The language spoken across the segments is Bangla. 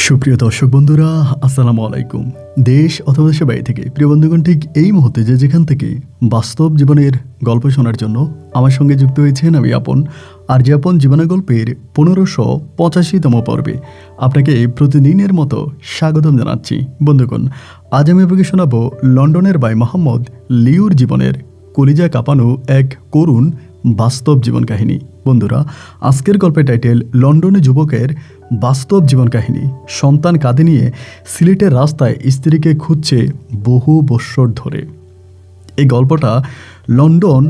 সুপ্রিয় দর্শক বন্ধুরা, আসসালামু আলাইকুম। দেশ অথবা দেশের বাইরে থেকে প্রিয় বন্ধুগণ, ঠিক এই মুহূর্তে যেখান থেকে বাস্তব জীবনের গল্প শোনার জন্য আমার সঙ্গে যুক্ত হয়েছেন আমি আপন। আর যে আপন জীবনের গল্পের 1585তম পর্বে আপনাকে প্রতিদিনের মতো স্বাগতম জানাচ্ছি। বন্ধুগণ, আজ আমি আপনাকে শোনাবো লন্ডনের ভাই মোহাম্মদ লিওর জীবনের কলিজা কাঁপানো এক করুণ বাস্তব জীবন কাহিনী। বন্ধুরা, আজকের গল্পের টাইটেল লন্ডনে যুবকের বাস্তব জীবন কাহিনী। সন্তান কাঁধে নিয়ে সিলেটের রাস্তায় স্ত্রীকে খুঁজছে বহু বৎসর ধরে। এই গল্পটা লন্ডন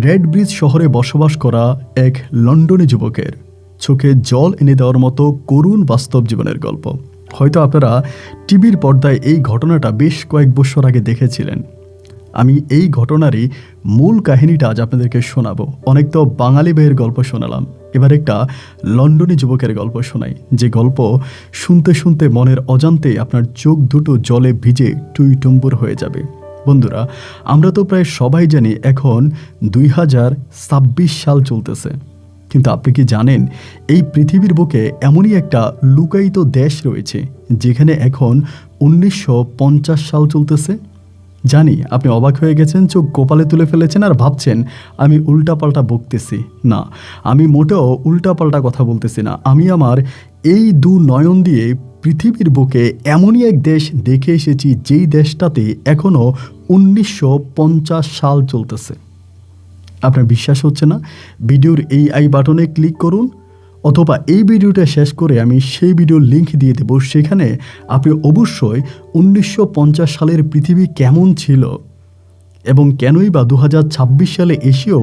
রেড ব্রিজ শহরে বসবাস করা এক লন্ডনী যুবকের চোখে জল এনে দেওয়ার মতো করুণ বাস্তব জীবনের গল্প। হয়তো আপনারা টিভির পর্দায় এই ঘটনাটা বেশ কয়েক বছর আগে দেখেছিলেন। আমি এই ঘটনারই মূল কাহিনীটা আজ আপনাদেরকে শোনাবো। অনেক তো বাঙালি ভাইয়ের গল্প শোনালাম, এবার একটা লন্ডনী যুবকের গল্প শোনাই, যে গল্প শুনতে শুনতে মনের অজান্তে আপনার চোখ দুটো জলে ভিজে টুইটুম্বুর হয়ে যাবে। বন্ধুরা, আমরা তো প্রায় সবাই জানি এখন 2026 সাল চলতেছে, কিন্তু আপনি কি জানেন এই পৃথিবীর বুকে এমনই একটা লুকায়িত দেশ রয়েছে যেখানে এখন 1950 সাল চলতেছে? জানি আপনি অবাক হয়ে গেছেন, চোখ কপালে তুলে ফেলেছেন আর ভাবছেন আমি উল্টাপাল্টা বকতেছি। না, আমি মোটেও উল্টাপাল্টা কথা বলতেছি না। আমি আমার এই দু নয়ন দিয়ে পৃথিবীর বুকে এমনই এক দেশ দেখে এসেছি যেই দেশটাতে এখনও 1950 সাল চলতেছে। আপনার বিশ্বাস হচ্ছে না? ভিডিওর এই আই বাটনে ক্লিক করুন, অথবা এই ভিডিওটা শেষ করে আমি সেই ভিডিওর লিঙ্ক দিয়ে দেব। সেখানে আপনি অবশ্যই 1950 সালের পৃথিবী কেমন ছিল এবং কেনই বা 2026 সালে এসেও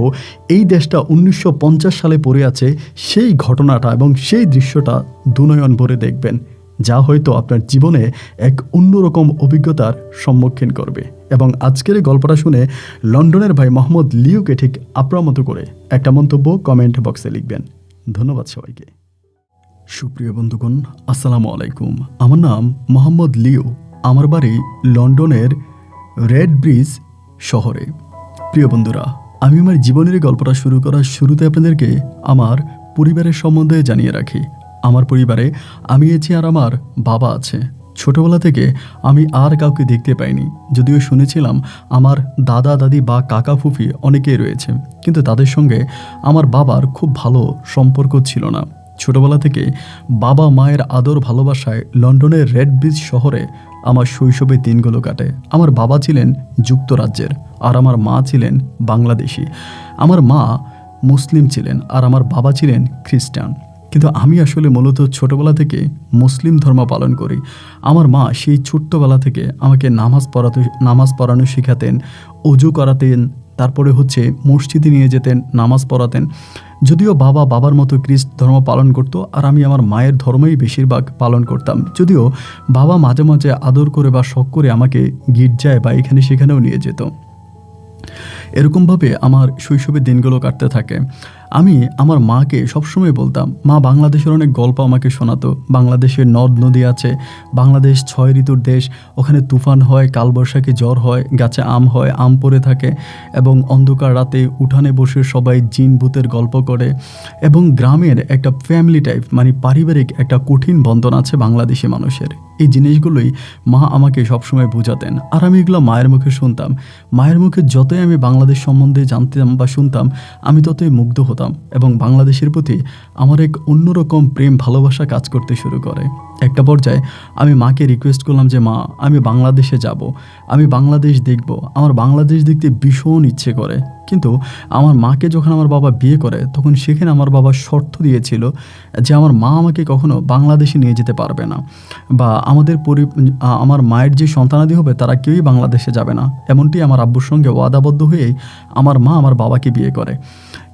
এই দেশটা 1950 সালে পড়ে আছে, সেই ঘটনাটা এবং সেই দৃশ্যটা দুনয়ন ভরে দেখবেন, যা হয়তো আপনার জীবনে এক অন্যরকম অভিজ্ঞতার সম্মুখীন করবে। এবং আজকের এই গল্পটা শুনে লন্ডনের ভাই মোহাম্মদ লিওকে ঠিক আপনার মতো করে একটা মন্তব্য কমেন্ট বক্সে লিখবেন। ধন্যবাদ সবাইকে। সুপ্রিয় বন্ধুগণ, আসসালামু আলাইকুম। আমার নাম মোহাম্মদ লিও। আমার বাড়ি লন্ডনের রেড ব্রিজ শহরে। প্রিয় বন্ধুরা, আমি আমার জীবনের গল্পটা শুরু করার শুরুতে আপনাদেরকে আমার পরিবারের সম্বন্ধে জানিয়ে রাখি। আমার পরিবারে আমি আছি আর আমার বাবা আছে। ছোটবেলা থেকে আমি আর কাউকে দেখতে পাইনি, যদিও শুনেছিলাম আমার দাদা দাদি বা কাকা ফুফি অনেকেই রয়েছে, কিন্তু তাদের সঙ্গে আমার বাবার খুব ভালো সম্পর্ক ছিল না। ছোটবেলা থেকে বাবা মায়ের আদর ভালোবাসায় লন্ডনের রেড ব্রিজ শহরে আমার শৈশবের দিনগুলো কাটে। আমার বাবা ছিলেন যুক্তরাজ্যের আর আমার মা ছিলেন বাংলাদেশি। আমার মা মুসলিম ছিলেন আর আমার বাবা ছিলেন খ্রিস্টান। কিন্তু আমি আসলে মূলত ছোটোবেলা থেকে মুসলিম ধর্ম পালন করি। আমার মা সেই ছোট্টবেলা থেকে আমাকে নামাজ পড়ানো শেখাতেন, অজু করাতেন, তারপরে মসজিদে নিয়ে যেতেন, নামাজ পড়াতেন। যদিও বাবা বাবার মতো খ্রিস্ট ধর্ম পালন করতো আর আমি আমার মায়ের ধর্মই বেশিরভাগ পালন করতাম। যদিও বাবা মাঝে মাঝে আদর করে বা শখ করে আমাকে গির্জায় বা এখানে সেখানেও নিয়ে যেত। এরকমভাবে আমার শৈশবের দিনগুলো কাটতে থাকে। আমি আমার মাকে সবসময় বলতাম, মা বাংলাদেশের অনেক গল্প আমাকে শোনাতো। বাংলাদেশের নদ নদী আছে, বাংলাদেশ 6 ঋতুর দেশ, ওখানে তুফান হয়, কালবৈশাখী ঝড় হয়, গাছে আম হয়, আম পড়ে থাকে এবং অন্ধকার রাতে উঠানে বসে সবাই জিন ভূতের গল্প করে। এবং গ্রামের একটা ফ্যামিলি টাইপ, মানে পারিবারিক একটা কঠিন বন্ধন আছে বাংলাদেশি মানুষের। এই জিনিসগুলোই মা আমাকে সবসময় বোঝাতেন আর আমি এগুলো মায়ের মুখে শুনতাম। মায়ের মুখে যতই আমি বাংলাদেশ সম্বন্ধে জানতাম বা শুনতাম, আমি ততই মুগ্ধ হতাম এবং বাংলাদেশের প্রতি আমার এক অন্যরকম প্রেম ভালোবাসা কাজ করতে শুরু করে। একটা পর্যায়ে আমি মাকে রিকোয়েস্ট করলাম যে মা, আমি বাংলাদেশে যাব, আমি বাংলাদেশ দেখব, আমার বাংলাদেশ দেখতে ভীষণ ইচ্ছে করে। কিন্তু আমার মাকে যখন আমার বাবা বিয়ে করে তখন সেখানে আমার বাবা শর্ত দিয়েছিল যে আমার মা আমাকে কখনো বাংলাদেশে নিয়ে যেতে পারবে না, বা আমার মায়ের যে সন্তানাদি হবে তারা কেউই বাংলাদেশে যাবে না। এমনটি আমার আব্বুর সঙ্গে ওয়াদাবদ্ধ হয়েই আমার মা আমার বাবাকে বিয়ে করে।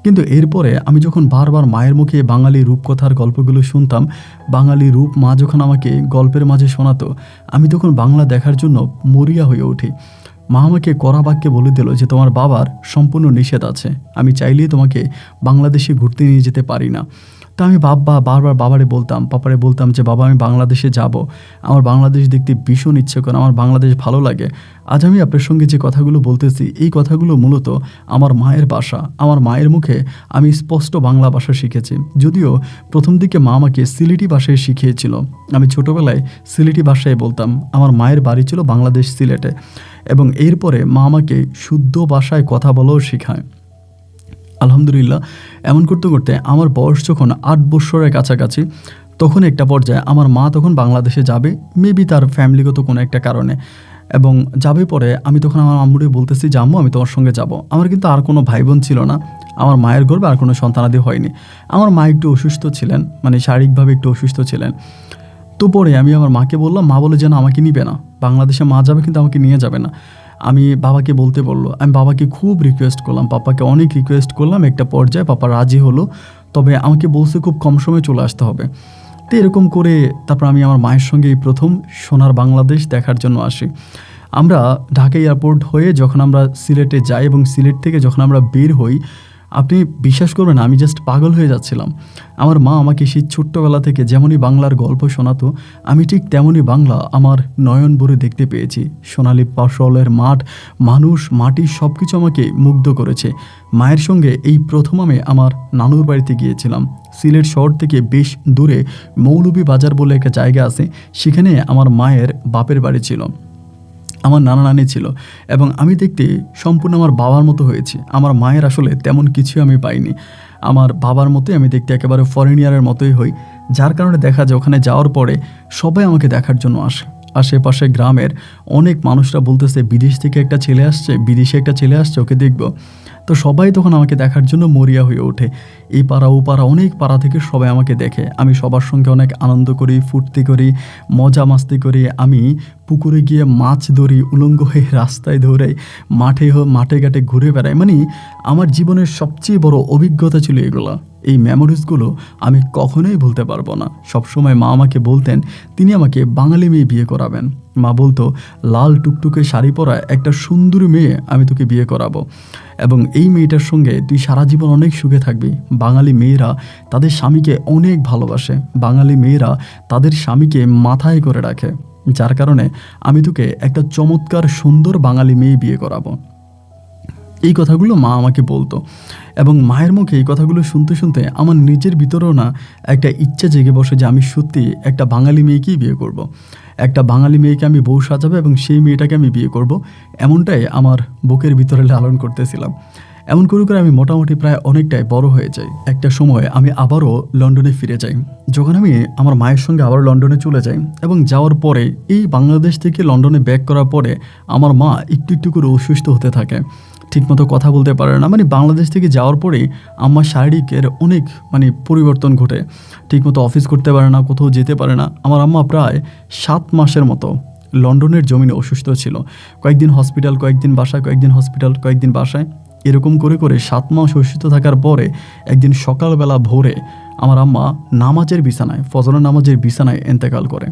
কিন্তু এরপরে আমি যখন বারবার মায়ের মুখে বাঙালি রূপকথার গল্পগুলো শুনতাম, বাঙালি রূপ মা যখন আমাকে গল্পের মাঝে শোনাতো, আমি তখন বাংলা দেখার জন্য মরিয়া হয়ে উঠি। মা আমাকে কড়া বাক্যে বলে দিল যে তোমার বাবার সম্পূর্ণ নিষেধ আছে, আমি চাইলেই তোমাকে বাংলাদেশে ঘুরতে নিয়ে যেতে পারি না। তো আমি বারবার পাপারে বলতাম যে বাবা আমি বাংলাদেশে যাব, আমার বাংলাদেশ দেখতে ভীষণ ইচ্ছে করে, আমার বাংলাদেশ ভালো লাগে। আজ আমি আপনার সঙ্গে যে কথাগুলো বলতেছি এই কথাগুলো মূলত আমার মায়ের ভাষা, আমার মায়ের মুখে আমি স্পষ্ট বাংলা ভাষা শিখেছি। যদিও প্রথম দিকে মা আমাকে সিলেটি ভাষায় শিখিয়েছিল, আমি ছোটোবেলায় সিলেটি ভাষায় বলতাম। আমার মায়ের বাড়ি ছিল বাংলাদেশ সিলেটে, এবং এরপরে মা আমাকে শুদ্ধ ভাষায় কথা বলাও শেখায়। আলহামদুলিল্লাহ, এমন করতে করতে আমার বয়স যখন 8 বছরের কাছাকাছি, তখন একটা পর্যায়ে আমার মা তখন বাংলাদেশে যাবে, মেবি তার ফ্যামিলিগত কোনো একটা কারণে, এবং যাবে পরে আমি তখন আমার আম্মুরে বলতেছি যে আম্মু আমি তোমার সঙ্গে যাব। আমার কিন্তু আর কোনো ভাই বোন ছিল না, আমার মায়ের গর্ভে আর কোনো সন্তানাদি হয়নি। আমার মা একটু অসুস্থ ছিলেন, মানে শারীরিকভাবে একটু অসুস্থ ছিলেন। তো পরে আমি আমার মাকে বললাম, মা বলে যেন আমাকে নিবে না, বাংলাদেশে মা যাবে কিন্তু আমাকে নিয়ে যাবে না। আমি বাবাকে বলতে বললো, আমি বাবাকে খুব রিকোয়েস্ট করলাম, পাপাকে অনেক রিকোয়েস্ট করলাম। একটা পর্যায়ে পাপা রাজি হলো, তবে আমাকে বলছে খুব কম সময়ে চলে আসতে হবে। তো এরকম করে তারপর আমি আমার মায়ের সঙ্গে এই প্রথম সোনার বাংলাদেশ দেখার জন্য আসি। আমরা ঢাকা এয়ারপোর্ট হয়ে যখন আমরা সিলেটে যাই এবং সিলেট থেকে যখন আমরা বের হই, আপনি বিশ্বাস করবেন আমি জাস্ট পাগল হয়ে যাচ্ছিলাম। আমার মা আমাকে সেই ছোট্টবেলা থেকে যেমনই বাংলার গল্প শোনাতো, আমি ঠিক তেমনই বাংলা আমার নয়ন ভরে দেখতে পেয়েছি। সোনালি ফসলের মাঠ, মানুষ, মাটি সব কিছু আমাকে মুগ্ধ করেছে। মায়ের সঙ্গে এই প্রথম আমি আমার নানুর বাড়িতে গিয়েছিলাম। সিলেট শহর থেকে বেশ দূরে মৌলভীবাজার বলে একটা জায়গা আছে, সেখানে আমার মায়ের বাপের বাড়ি ছিল, আমার নানা নানি ছিল, এবং আমি দেখতে সম্পূর্ণ আমার বাবার মতো হয়েছি। আমার মায়ের আসলে তেমন কিছু আমি পাইনি, আমার বাবার মতোই আমি দেখতে একেবারে ফরেনিয়ারের মতোই হই। যার কারণে দেখা যায় ওখানে যাওয়ার পরে সবাই আমাকে দেখার জন্য আসে। আশেপাশে গ্রামের অনেক মানুষরা বলতেছে বিদেশ থেকে একটা ছেলে আসছে, বিদেশে একটা ছেলে আসছে, ওকে দেখব। তো সবাই তখন আমাকে দেখার জন্য মরিয়া হয়ে ওঠে। এই পাড়া ও পাড়া অনেক পাড়া থেকে সবাই আমাকে দেখে। আমি সবার সঙ্গে অনেক আনন্দ করি, ফুর্তি করি, মজা মাস্তি করি। আমি পুকুরে গিয়ে মাছ ধরি, উলঙ্গ হয়ে রাস্তায় দৌড়াই, মাঠে ঘাটে ঘুরে বেড়াই। মানে আমার জীবনের সবচেয়ে বড় অভিজ্ঞতা ছিল এগুলো। এই মেমোরিজগুলো আমি কখনোই ভুলতে পারবো না। সবসময় মা আমাকে বলতেন তিনি আমাকে বাঙালি মেয়ে বিয়ে করাবেন। মা বলতো লাল টুকটুকে শাড়ি পরা একটা সুন্দরী মেয়ে আমি তোকে বিয়ে করাবো, এবং এই মেয়েটার সঙ্গে তুই সারা জীবন অনেক সুখে থাকবি। বাঙালি মেয়েরা তাদের স্বামীকে অনেক ভালোবাসে, বাঙালি মেয়েরা তাদের স্বামীকে মাথায় করে রাখে, যার কারণে আমি তোকে একটা চমৎকার সুন্দর বাঙালি মেয়ে বিয়ে করাবো। এই কথাগুলো মা আমাকে বলতো, এবং মায়ের মুখে এই কথাগুলো শুনতে শুনতে আমার নিজের ভিতরেও না একটা ইচ্ছা জেগে বসে যে আমি সত্যি একটা বাঙালি মেয়েকেই বিয়ে করব। একটা বাঙালি মেয়েকে আমি বউ সাজাবো এবং সেই মেয়েটাকে আমি বিয়ে করব, এমনটাই আমার বুকের ভিতরে লালন করতেছিলাম। এমন করে করে আমি মোটামুটি প্রায় অনেকটাই বড় হয়ে যাই। একটা সময় আমি আবারও লন্ডনে ফিরে যাই। যখন আমি আমার মায়ের সঙ্গে আবার লন্ডনে চলে যাই, এবং যাওয়ার পরে এই বাংলাদেশ থেকে লন্ডনে ব্যাক করার পরে আমার মা একটু একটু করে অসুস্থ হতে থাকে, ঠিকমতো কথা বলতে পারে না। মানে বাংলাদেশ থেকে যাওয়ার পরেই আমার শারীরিকের অনেক পরিবর্তন ঘটে। ঠিকমতো অফিস করতে পারে না, কোথাও যেতে পারে না। আমার আম্মা প্রায় 7 মাসের মতো লন্ডনের জমিনে অসুস্থ ছিল। কয়েকদিন হসপিটাল, কয়েকদিন বাসায়, কয়েকদিন হসপিটাল, কয়েকদিন বাসায়, এরকম করে করে 7 মাস অসুস্থ থাকার পরে একদিন সকালবেলা ভোরে আমার আম্মা নামাজের বিছানায়, ফজরের নামাজের বিছানায় ইন্তেকাল করে।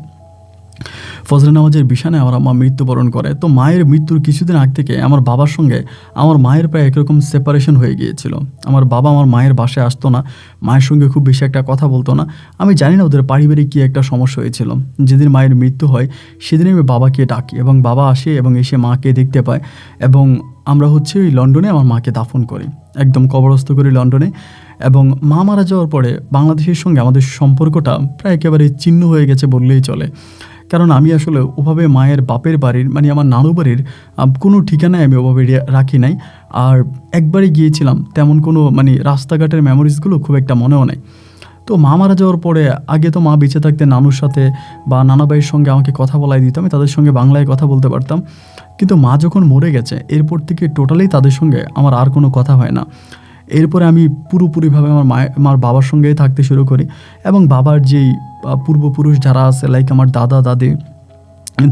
ফজরের নামাজের বিছানায় আমার আম্মা মৃত্যুবরণ করে। তো মায়ের মৃত্যুর কিছুদিন আগ থেকে আমার বাবার সঙ্গে আমার মায়ের প্রায় একরকম সেপারেশন হয়ে গিয়েছিল। আমার বাবা আমার মায়ের বাসায় আসতো না, মায়ের সঙ্গে খুব বেশি একটা কথা বলতো না। আমি জানি না ওদের পারিবারিক কী একটা সমস্যা হয়েছিল। যেদিন মায়ের মৃত্যু হয় সেদিনই আমি বাবাকে ডাকি, এবং বাবা আসে এবং এসে মাকে দেখতে পায়, এবং আমরা ওই লন্ডনে আমার মাকে দাফন করি, একদম কবরস্থ করি লন্ডনে। এবং মা মারা যাওয়ার পরে বাংলাদেশের সঙ্গে আমাদের সম্পর্কটা প্রায় একেবারে ছিন্ন হয়ে গেছে বললেই চলে। কারণ আমি আসলে ওভাবে মায়ের বাপের বাড়ির আমার নানু বাড়ির কোনো ঠিকানায় আমি ওভাবে রাখি নাই। আর একবারই গিয়েছিলাম, তেমন কোনো রাস্তাঘাটের মেমোরিজগুলো খুব একটা মনেও নেই। তো মা মারা যাওয়ার পরে আগে তো মা বেঁচে থাকতে নানুর সাথে বা নানাবাইয়ের সঙ্গে আমাকে কথা বলাই দিত, আমি তাদের সঙ্গে বাংলায় কথা বলতে পারতাম। কিন্তু মা যখন মরে গেছে এরপর থেকে টোটালি তাদের সঙ্গে আমার আর কোনো কথা হয় না। এরপরে আমি পুরোপুরিভাবে আমার বাবার সঙ্গেই থাকতে শুরু করি, এবং বাবার যেই পূর্বপুরুষ যারা আছে লাইক আমার দাদা দাদি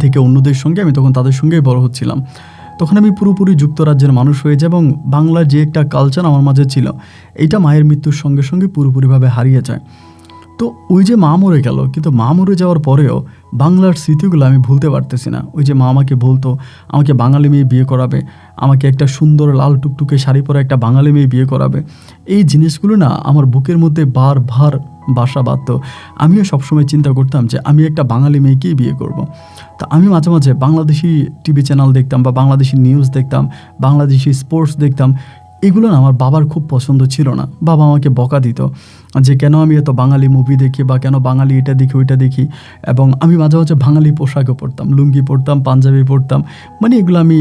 থেকে অন্যদের সঙ্গে আমি তখন তাদের সঙ্গেই বড় হচ্ছিলাম। তখন আমি পুরোপুরি যুক্তরাজ্যের মানুষ হয়ে যাই, এবং বাংলার যে একটা কালচার আমার মাঝে ছিল এইটা মায়ের মৃত্যুর সঙ্গে সঙ্গে পুরোপুরিভাবে হারিয়ে যায়। তো ওই যে মা মরে গেল, কিন্তু মা মরে যাওয়ার পরেও বাংলার স্মৃতিগুলো আমি ভুলতে পারতেছি না। ওই যে মা আমাকে বলতো আমাকে বাঙালি মেয়ে বিয়ে করাবে, আমাকে একটা সুন্দর লাল টুকটুকে শাড়ি পরা একটা বাঙালি মেয়ে বিয়ে করাবে। এই জিনিসগুলো না আমার বুকের মধ্যে বারবার বাসা বাঁধত। আমিও সবসময় চিন্তা করতাম যে আমি একটা বাঙালি মেয়েকেই বিয়ে করব। তা আমি মাঝে মাঝে বাংলাদেশি টিভি চ্যানেল দেখতাম বা বাংলাদেশি নিউজ দেখতাম, বাংলাদেশি স্পোর্টস দেখতাম। এগুলো না আমার বাবার খুব পছন্দ ছিল না। বাবা আমাকে বকা দিত যে কেন আমি এত বাঙালি মুভি দেখি বা কেন বাঙালি এটা দেখি ওইটা দেখি। এবং আমি মাঝে মাঝে বাঙালি পোশাকও পরতাম, লুঙ্গি পরতাম, পাঞ্জাবি পরতাম। মানে এগুলো আমি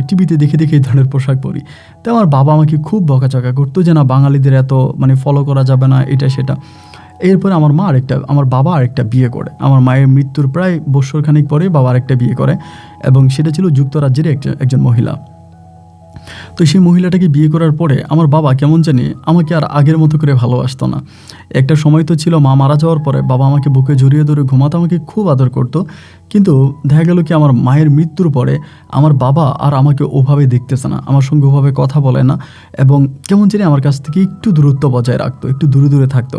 টিভিতে দেখে দেখে এই ধরনের পোশাক পরি। তো আমার বাবা আমাকে খুব বকাচকা করতো যে না বাঙালিদের এত ফলো করা যাবে না, এটা সেটা। এরপরে আমার বাবা আরেকটা বিয়ে করে। আমার মায়ের মৃত্যুর প্রায় বৎসরখানেক পরে বাবা আরেকটা বিয়ে করে, এবং সেটা ছিল যুক্তরাজ্যের একজন মহিলা। তো সেই মহিলাটাকে বিয়ে করার পরে আমার বাবা কেমন জানি আমাকে আর আগের মতো করে ভালোবাসতো না। একটা সময় তো ছিল মা মারা যাওয়ার পরে বাবা আমাকে বুকে জড়িয়ে ধরে ঘুমাতো, আমাকে খুব আদর করতো। কিন্তু দেখা গেল কি আমার মায়ের মৃত্যুর পরে আমার বাবা আর আমাকে ওভাবে দেখতেছে না, আমার সঙ্গে ওভাবে কথা বলে না, এবং কেমন জানি আমার কাছ থেকে একটু দূরত্ব বজায় রাখতো, একটু দূরে দূরে থাকতো।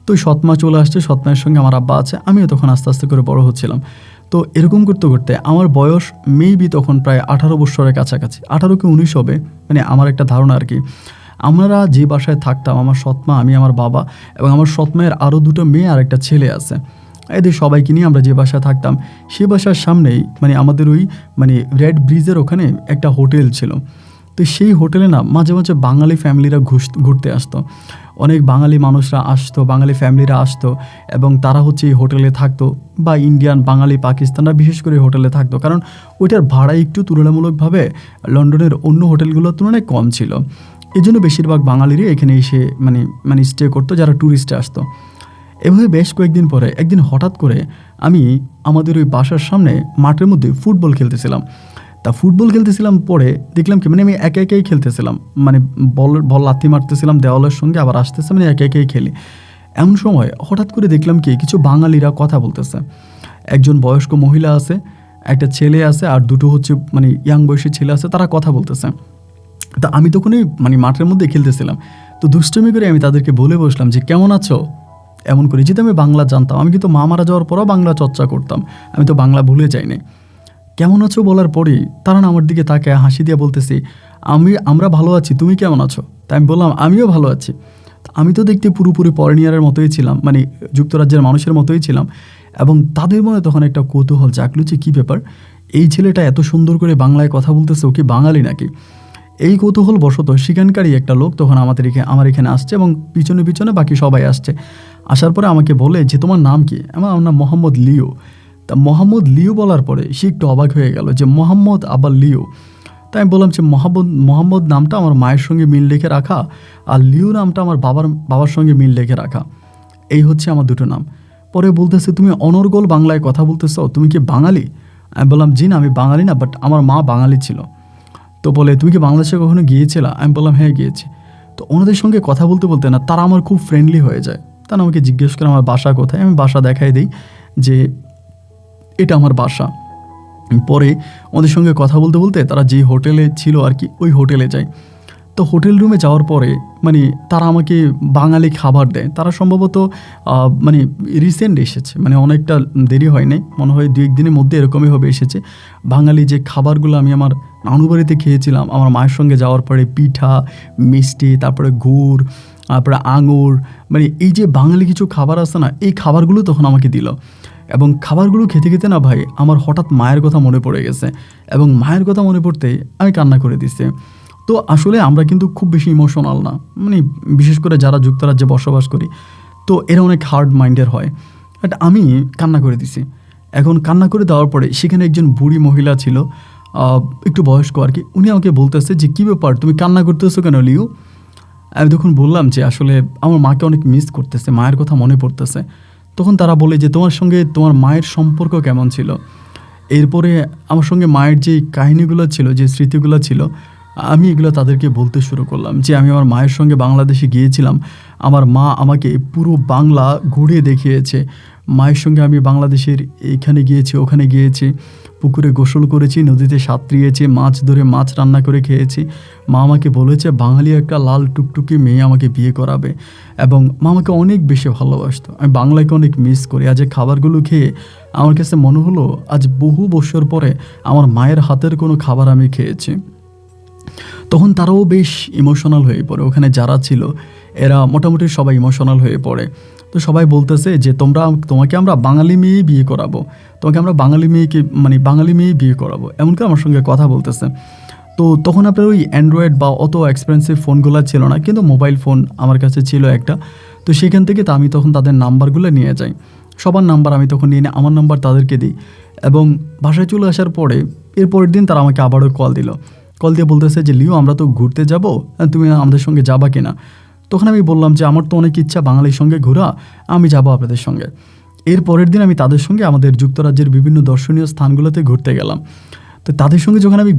তো ওই সৎমা চলে আসছে, সৎমায়ের সঙ্গে আমার আব্বা আছে, আমিও তখন আস্তে আস্তে করে বড় হচ্ছিলাম। তো এরকম করতে করতে আমার বয়স মেবি তখন প্রায় 18 বছরের কাছাকাছি, 18 কি 19 হবে, আমার একটা ধারণা আর কি। আমরা যে বাসায় থাকতাম, আমার সৎমা, আমি, আমার বাবা এবং আমার সৎমায়ের আরও 2টো মেয়ে আর একটা ছেলে আছে, এদের সবাইকে নিয়ে আমরা যে বাসায় থাকতাম সেই বাসার সামনেই আমাদের ওই রেড ব্রিজের ওখানে একটা হোটেল ছিল। তো সেই হোটেলে না মাঝে মাঝে বাঙালি ফ্যামিলিরা ঘুরতে আসতো, অনেক বাঙালি মানুষরা আসতো, বাঙালি ফ্যামিলিরা আসতো, এবং তারা হচ্ছে এই হোটেলে থাকতো, বা ইন্ডিয়ান, বাঙালি, পাকিস্তানরা বিশেষ করে হোটেলে থাকতো, কারণ ওইটার ভাড়া একটু তুলনামূলকভাবে লন্ডনের অন্য হোটেলগুলোর তুলনায় কম ছিল। এই জন্য বেশিরভাগ বাঙালিরই এখানে এসে স্টে করতো, যারা ট্যুরিস্টে আসতো। এভাবে বেশ কয়েকদিন পরে একদিন হঠাৎ করে আমি আমাদের ওই বাসার সামনে মাঠের মধ্যে ফুটবল খেলতেছিলাম। তা ফুটবল খেলতেছিলাম, পরে দেখলাম কি আমি একে একেই খেলতেছিলাম, বল লাথি মারতেছিলাম দেওয়ালের সঙ্গে, আবার আসতেছে, একে একেই খেলি। এমন সময় হঠাৎ করে দেখলাম কি কিছু বাঙালিরা কথা বলতেছে। একজন বয়স্ক মহিলা আছে, একটা ছেলে আছে, আর 2টো হচ্ছে ইয়াং বয়সী ছেলে আছে, তারা কথা বলতেছে। তা আমি তখনই মাঠের মধ্যে খেলতেছিলাম। তো দুষ্টমি করে আমি তাদেরকে বলে বসলাম যে কেমন আছো, এমন করে। যেহেতু আমি বাংলা জানতাম, আমি কিন্তু মা মারা যাওয়ার পরও বাংলা চর্চা করতাম, আমি তো বাংলা ভুলে যাইনি। কেমন আছো বলার পরেই তারা আমার দিকে তাকায় হাসি দিয়ে বলতেছি আমরা ভালো আছি, তুমি কেমন আছো? তাই আমি বললাম আমিও ভালো আছি। আমি তো দেখতে পুরোপুরি ফরেনিয়ারের মতোই ছিলাম, যুক্তরাজ্যের মানুষের মতোই ছিলাম, এবং তাদের মনে তখন একটা কৌতূহল জাগলো যে কী ব্যাপার, এই ছেলেটা এত সুন্দর করে বাংলায় কথা বলতেছে, ও কি বাঙালি নাকি? এই কৌতূহল বশত সেখানকারই একটা লোক তখন আমার এখানে আসছে, এবং পিছনে পিছনে বাকি সবাই আসছে। আসার পরে আমাকে বলে যে তোমার নাম কি? আমার নাম মোহাম্মদ লিও। তা মোহাম্মদ লিও বলার পরে সে একটু অবাক হয়ে গেল যে মোহাম্মদ আবার লিও। তাই আমি বললাম যে মোহাম্মদ নামটা আমার মায়ের সঙ্গে মিল রেখে রাখা, আর লিও নামটা আমার বাবার সঙ্গে মিল রেখে রাখা, এই হচ্ছে আমার 2টো নাম। পরে বলতেছে তুমি অনর্গল বাংলায় কথা বলতেছ, তুমি কি বাঙালি? আমি বললাম জি না, আমি বাঙালি না, বাট আমার মা বাঙালি ছিল। তো বলে তুমি কি বাংলাদেশে কখনো গিয়েছিলা? আমি বললাম হ্যাঁ গিয়েছি। তো ওনাদের সঙ্গে কথা বলতে বলতে না তারা আমার খুব ফ্রেন্ডলি হয়ে যায়। তারা আমাকে জিজ্ঞেস করে আমার বাসা কোথায়, আমি বাসা দেখাই দিই যে এটা আমার বাসা। পরে ওদের সঙ্গে কথা বলতে বলতে তারা যে হোটেলে ছিল আর কি, ওই হোটেলে যায়। তো হোটেল রুমে যাওয়ার পরে তারা আমাকে বাঙালি খাবার দেয়। তারা সম্ভবত রিসেন্ট এসেছে, অনেকটা দেরি হয় নাই, মনে হয় 2-1 দিনের মধ্যে এরকমই হবে এসেছে। বাঙালি যে খাবারগুলো আমি আমার নানু বাড়িতে খেয়েছিলাম আমার মায়ের সঙ্গে যাওয়ার পরে, পিঠা, মিষ্টি, তারপরে গুড়, তারপরে আঙুর, এই যে বাঙালি কিছু খাবার আছে না, এই খাবারগুলো তখন আমাকে দিল। এবং খাবারগুলো খেতে খেতে না ভাই আমার হঠাৎ মায়ের কথা মনে পড়ে গেছে, এবং মায়ের কথা মনে পড়তেই আমি কান্না করে দিচ্ছি। তো আসলে আমরা কিন্তু খুব বেশি ইমোশনাল না, বিশেষ করে যারা যুক্তরাজ্যে বসবাস করি, তো এরা অনেক হার্ড মাইন্ডের হয়। বাট আমি কান্না করে দিছি। এখন কান্না করে দেওয়ার পরে সেখানে একজন বুড়ি মহিলা ছিল, একটু বয়স্ক আর কি, উনি আমাকে বলতেছে যে কী ব্যাপার, তুমি কান্না করতেছো কেন লিও? আমি তখন বললাম যে আসলে আমার মাকে অনেক মিস করতেছে, মায়ের কথা মনে পড়তেছে। তখন তারা বলে যে তোমার সঙ্গে তোমার মায়ের সম্পর্ক কেমন ছিল? এরপরে আমার সঙ্গে মায়ের যে কাহিনীগুলো ছিল, যে স্মৃতিগুলো ছিল, আমি এগুলো তাদেরকে বলতে শুরু করলাম যে আমি আমার মায়ের সঙ্গে বাংলাদেশে গিয়েছিলাম, আমার মা আমাকে পুরো বাংলা ঘুরিয়ে দেখিয়েছে, মায়ের সঙ্গে আমি বাংলাদেশের এখানে গিয়েছি, ওখানে গিয়েছি, পুকুরে গোসল করেছি, নদীতে সাঁতরিয়েছি, মাছ ধরে মাছ রান্না করে খেয়েছি। মা আমাকে বলেছে বাঙালি একটা লাল টুকটুকি মেয়ে আমাকে বিয়ে করাবে, এবং মা আমাকে অনেক বেশি ভালোবাসতো। আমি বাংলাকে অনেক মিস করি। আজ এই খাবারগুলো খেয়ে আমার কাছে মনে হলো আজ বহু বছর পরে আমার মায়ের হাতের কোনো খাবার আমি খেয়েছি। তখন তারাও বেশ ইমোশনাল হয়ে পড়ে, ওখানে যারা ছিল এরা মোটামুটি সবাই ইমোশনাল হয়ে পড়ে। তো সবাই বলতেছে যে তোমাকে আমরা বাঙালি মেয়েই বিয়ে করাবো, তোমাকে আমরা বাঙালি মেয়েই বিয়ে করাবো, এমন করে আমার সঙ্গে কথা বলতেছে। তো তখন আপনার ওই অ্যান্ড্রয়েড বা অত এক্সপেন্সিভ ফোনগুলো ছিল না, কিন্তু মোবাইল ফোন আমার কাছে ছিল একটা। তো সেখান থেকে আমি তখন তাদের নাম্বারগুলো নিয়ে যাই, সবার নাম্বার আমি তখন নিয়ে আমার নাম্বার তাদেরকে দিই। এবং বাসায় চলে আসার পরে এর পরের দিন তারা আমাকে আবারও কল দিয়ে বলতেছে যে লিও, আমরা তো ঘুরতে যাব, তুমি আমাদের সঙ্গে যাবা কিনা? তখন আমি বললাম যে আমার তো অনেক ইচ্ছা বাঙালির সঙ্গে ঘোরা, আমি যাব আপনাদের সঙ্গে। এর পরের দিন আমি তাদের সঙ্গে আমাদের যুক্তরাজ্যের বিভিন্ন দর্শনীয় স্থানগুলোতে ঘুরতে গেলাম। তো তাদের সঙ্গে যখন আমি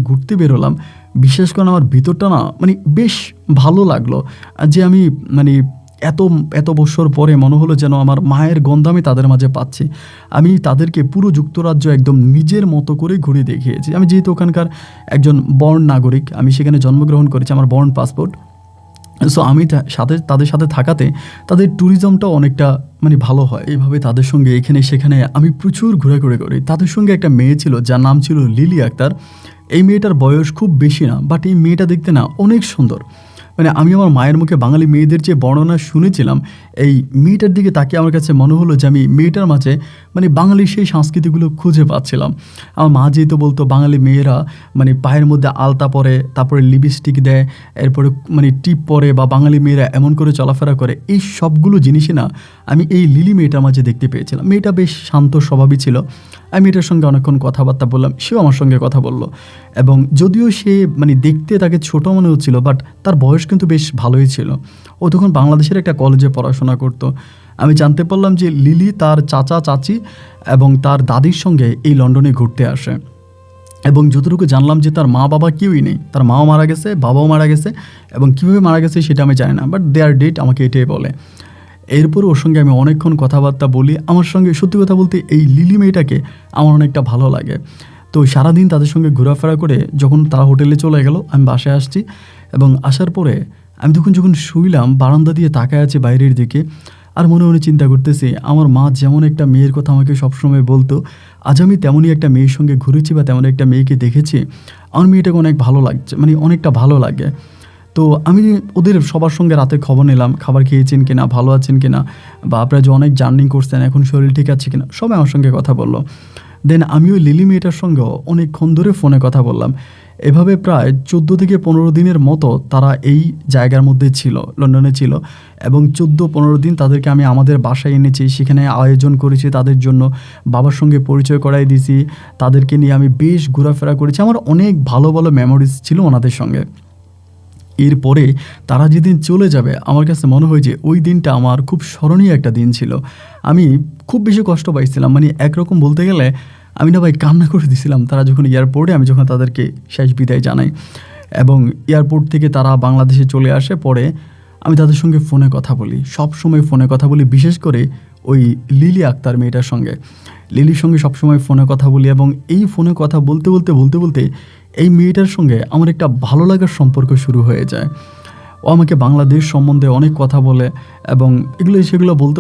ঘুরতে বেরোলাম, বিশেষ করে আমার ভিতরটা না বেশ ভালো লাগলো যে আমি এত বছর পরে মনে হলো যেন আমার মায়ের গন্ধ আমি তাদের মাঝে পাচ্ছি। আমি তাদেরকে পুরো যুক্তরাজ্য একদম নিজের মতো করে ঘুরে দেখিয়েছি। আমি যেহেতু ওখানকার একজন বর্ন নাগরিক, আমি সেখানে জন্মগ্রহণ করেছি, আমার বর্ন পাসপোর্ট। সো আমি তাদের সাথে থাকাতে তাদের ট্যুরিজমটাও অনেকটা ভালো হয়। এইভাবে তাদের সঙ্গে এখানে সেখানে আমি প্রচুর ঘোরাঘুরি করি। তাদের সঙ্গে একটা মেয়ে ছিল যার নাম ছিল লিলি আক্তার। এই মেয়েটার বয়স খুব বেশি না, বাট এই মেয়েটা দেখতে না অনেক সুন্দর। আমি আমার মায়ের মুখে বাঙালি মেয়েদের যে বর্ণনা শুনেছিলাম, এই মেয়েটার দিকে তাকিয়ে আমার কাছে মনে হলো যে আমি মেয়েটার মাঝে বাঙালির সেই সংস্কৃতিগুলো খুঁজে পাচ্ছিলাম। আমার মা যেহেতু বলতো বাঙালি মেয়েরা পায়ের মধ্যে আলতা পরে, তারপরে লিপস্টিক দেয়, এরপরে টিপ পরে, বা বাঙালি মেয়েরা এমন করে চলাফেরা করে, এই সবগুলো জিনিসই না আমি এই লিলি মেয়েটার মাঝে দেখতে পেয়েছিলাম। মেয়েটা বেশ শান্ত স্বভাবই ছিল। আমি মেয়েটার সঙ্গে অনেকক্ষণ কথাবার্তা বললাম, সেও আমার সঙ্গে কথা বলল। এবং যদিও সে দেখতে তাকে ছোট মনে হচ্ছিল, বাট তার বয়স কিন্তু বেশ ভালোই ছিল। ও তখন বাংলাদেশের একটা কলেজে পড়াশোনা করতো। আমি জানতে পারলাম যে লিলি তার চাচা চাচি এবং তার দাদির সঙ্গে এই লন্ডনে ঘুরতে আসে। এবং যতটুকু জানলাম যে তার মা বাবা কেউই নেই, তার মাও মারা গেছে, বাবাও মারা গেছে, এবং কীভাবে মারা গেছে সেটা আমি জানি না, বাট দে আর ডেড, আমাকে এটাই বলে। এরপর ওর সঙ্গে আমি অনেকক্ষণ কথাবার্তা বলি। আমার সঙ্গে সত্যি কথা বলতে এই লিলি মেয়েটাকে আমার অনেকটা ভালো লাগে। তো সারাদিন তাদের সঙ্গে ঘোরাফেরা করে যখন তারা হোটেলে চলে গেল, আমি বাসায় আসছি। এবং আসার পরে আমি যখন শুইলাম, বারান্দা দিয়ে তাকায় আছে বাইরের দিকে, আর মনে মনে চিন্তা করতেছি আমার মা যেমন একটা মেয়ের কথা আমাকে সবসময় বলতো, আজ আমি তেমনই একটা মেয়ের সঙ্গে ঘুরেছি বা তেমন একটা মেয়েকে দেখেছি। আমার মেয়েটাকে অনেক ভালো লাগছে, অনেকটা ভালো লাগে। তো আমি ওদের সবার সঙ্গে রাতে খবর নিলাম, খাবার খেয়েছেন কিনা, ভালো আছেন কিনা, বা আপনারা যে অনেক জার্নি করছেন এখন শরীর ঠিক আছে কিনা, সবাই আমার সঙ্গে কথা বললো। দেন আমি ওই লিলি মেয়েটার সঙ্গেও অনেকক্ষণ ধরে ফোনে কথা বললাম। এভাবে প্রায় 14 থেকে 15 দিনের মতো তারা এই জায়গার মধ্যে ছিল, লন্ডনে ছিল। এবং 14-15 দিন তাদেরকে আমি আমাদের বাসায় এনেছি, সেখানে আয়োজন করেছি তাদের জন্য, বাবার সঙ্গে পরিচয় করাই দিয়েছি, তাদেরকে নিয়ে আমি বেশ ঘোরাফেরা করেছি। আমার অনেক ভালো ভালো মেমোরিজ ছিল ওনাদের সঙ্গে। এরপরে তারা যেদিন চলে যাবে, আমার কাছে মনে হয় যে ওই দিনটা আমার খুব স্মরণীয় একটা দিন ছিল। আমি খুব বেশি কষ্ট পাইছিলাম, একরকম বলতে গেলে আমি না ভাই কান্না করে দিয়েছিলাম। তারা যখন এয়ারপোর্টে, আমি যখন তাদেরকে শেষ বিদায় জানাই এবং এয়ারপোর্ট থেকে তারা বাংলাদেশে চলে আসে, পরে আমি তাদের সঙ্গে ফোনে কথা বলি, সব সময় ফোনে কথা বলি, বিশেষ করে ওই লিলি আক্তার মেয়েটার সঙ্গে, লিলির সঙ্গে সবসময় ফোনে কথা বলি। এবং এই ফোনে কথা বলতে বলতে এই মেয়েটার সঙ্গে আমার একটা ভালো লাগার সম্পর্ক শুরু হয়ে যায়। ও আমাকে বাংলাদেশ সম্বন্ধে অনেক কথা বলে, এবং সেগুলো বলতে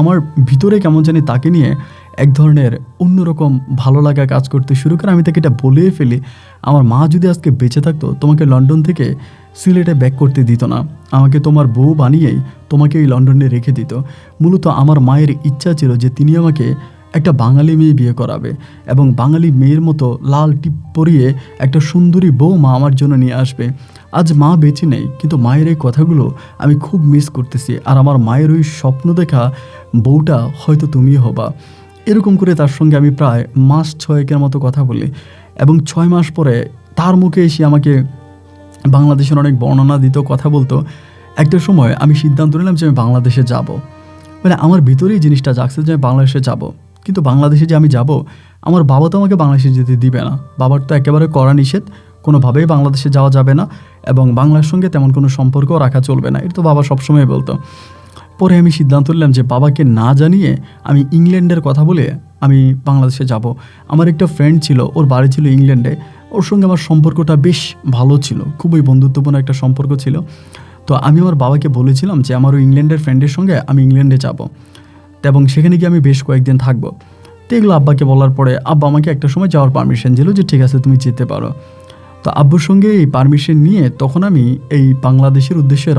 আমার ভিতরে কেমন জানি তাকে নিয়ে এক ধরনের অন্যরকম ভালো লাগা কাজ করতে শুরু করে। আমি তাকে এটা বলেই ফেলি, আমার মা যদি আজকে বেঁচে থাকতো তোমাকে লন্ডন থেকে সিলেটে ব্যাক করতে দিত না, আমাকে তোমার বউ বানিয়েই তোমাকে এই লন্ডনে রেখে দিত। মূলত আমার মায়ের ইচ্ছা ছিল যে তিনি আমাকে একটা বাঙালি মেয়ে বিয়ে করাবে, এবং বাঙালি মেয়ের মতো লাল টিপ পরিয়ে একটা সুন্দরী বউ মা আমার জন্য নিয়ে আসবে। আজ মা বেঁচে নেই, কিন্তু মায়ের এই কথাগুলো আমি খুব মিস করতেছি। আর আমার মায়ের ওই স্বপ্ন দেখা বউটা হয়তো তুমি হবা। এরকম করে তার সঙ্গে আমি প্রায় মাস 6 মতো কথা বলি, এবং 6 মাস পরে তার মুখে এসে আমাকে বাংলাদেশের অনেক বর্ণনা দিত, কথা বলতো। একটা সময় আমি সিদ্ধান্ত নিলাম যে আমি বাংলাদেশে যাব। আমার ভিতরেই জিনিসটা জাগছে যে আমি বাংলাদেশে যাব, কিন্তু বাংলাদেশে যে আমি যাব, আমার বাবা তো আমাকে বাংলাদেশে যেতে দিবে না। বাবার তো একেবারে কড়া নিষেধ, কোনোভাবেই বাংলাদেশে যাওয়া যাবে না, এবং বাংলার সঙ্গে তেমন কোনো সম্পর্কও রাখা চলবে না, এটা তো বাবা সবসময় বলতো। পরে আমি সিদ্ধান্ত নিলাম যে বাবাকে না জানিয়ে আমি ইংল্যান্ডের কথা বলে আমি বাংলাদেশে যাব। আমার একটা ফ্রেন্ড ছিল, ওর বাড়ি ছিল ইংল্যান্ডে, ওর সঙ্গে আমার সম্পর্কটা বেশ ভালো ছিল, খুবই বন্ধুত্বপূর্ণ একটা সম্পর্ক ছিল। তো আমি আমার বাবাকে বলেছিলাম যে আমার ওই ইংল্যান্ডের ফ্রেন্ডের সঙ্গে আমি ইংল্যান্ডে যাব এবং সেখানে গিয়ে আমি বেশ কয়েকদিন থাকবো। তো এগুলো আব্বাকে বলার পরে আব্বা আমাকে একটা সময় যাওয়ার পারমিশন দিল যে ঠিক আছে তুমি যেতে পারো। তো আব্বুর সঙ্গে এই পারমিশন নিয়ে তখন আমি এই বাংলাদেশের উদ্দেশ্যে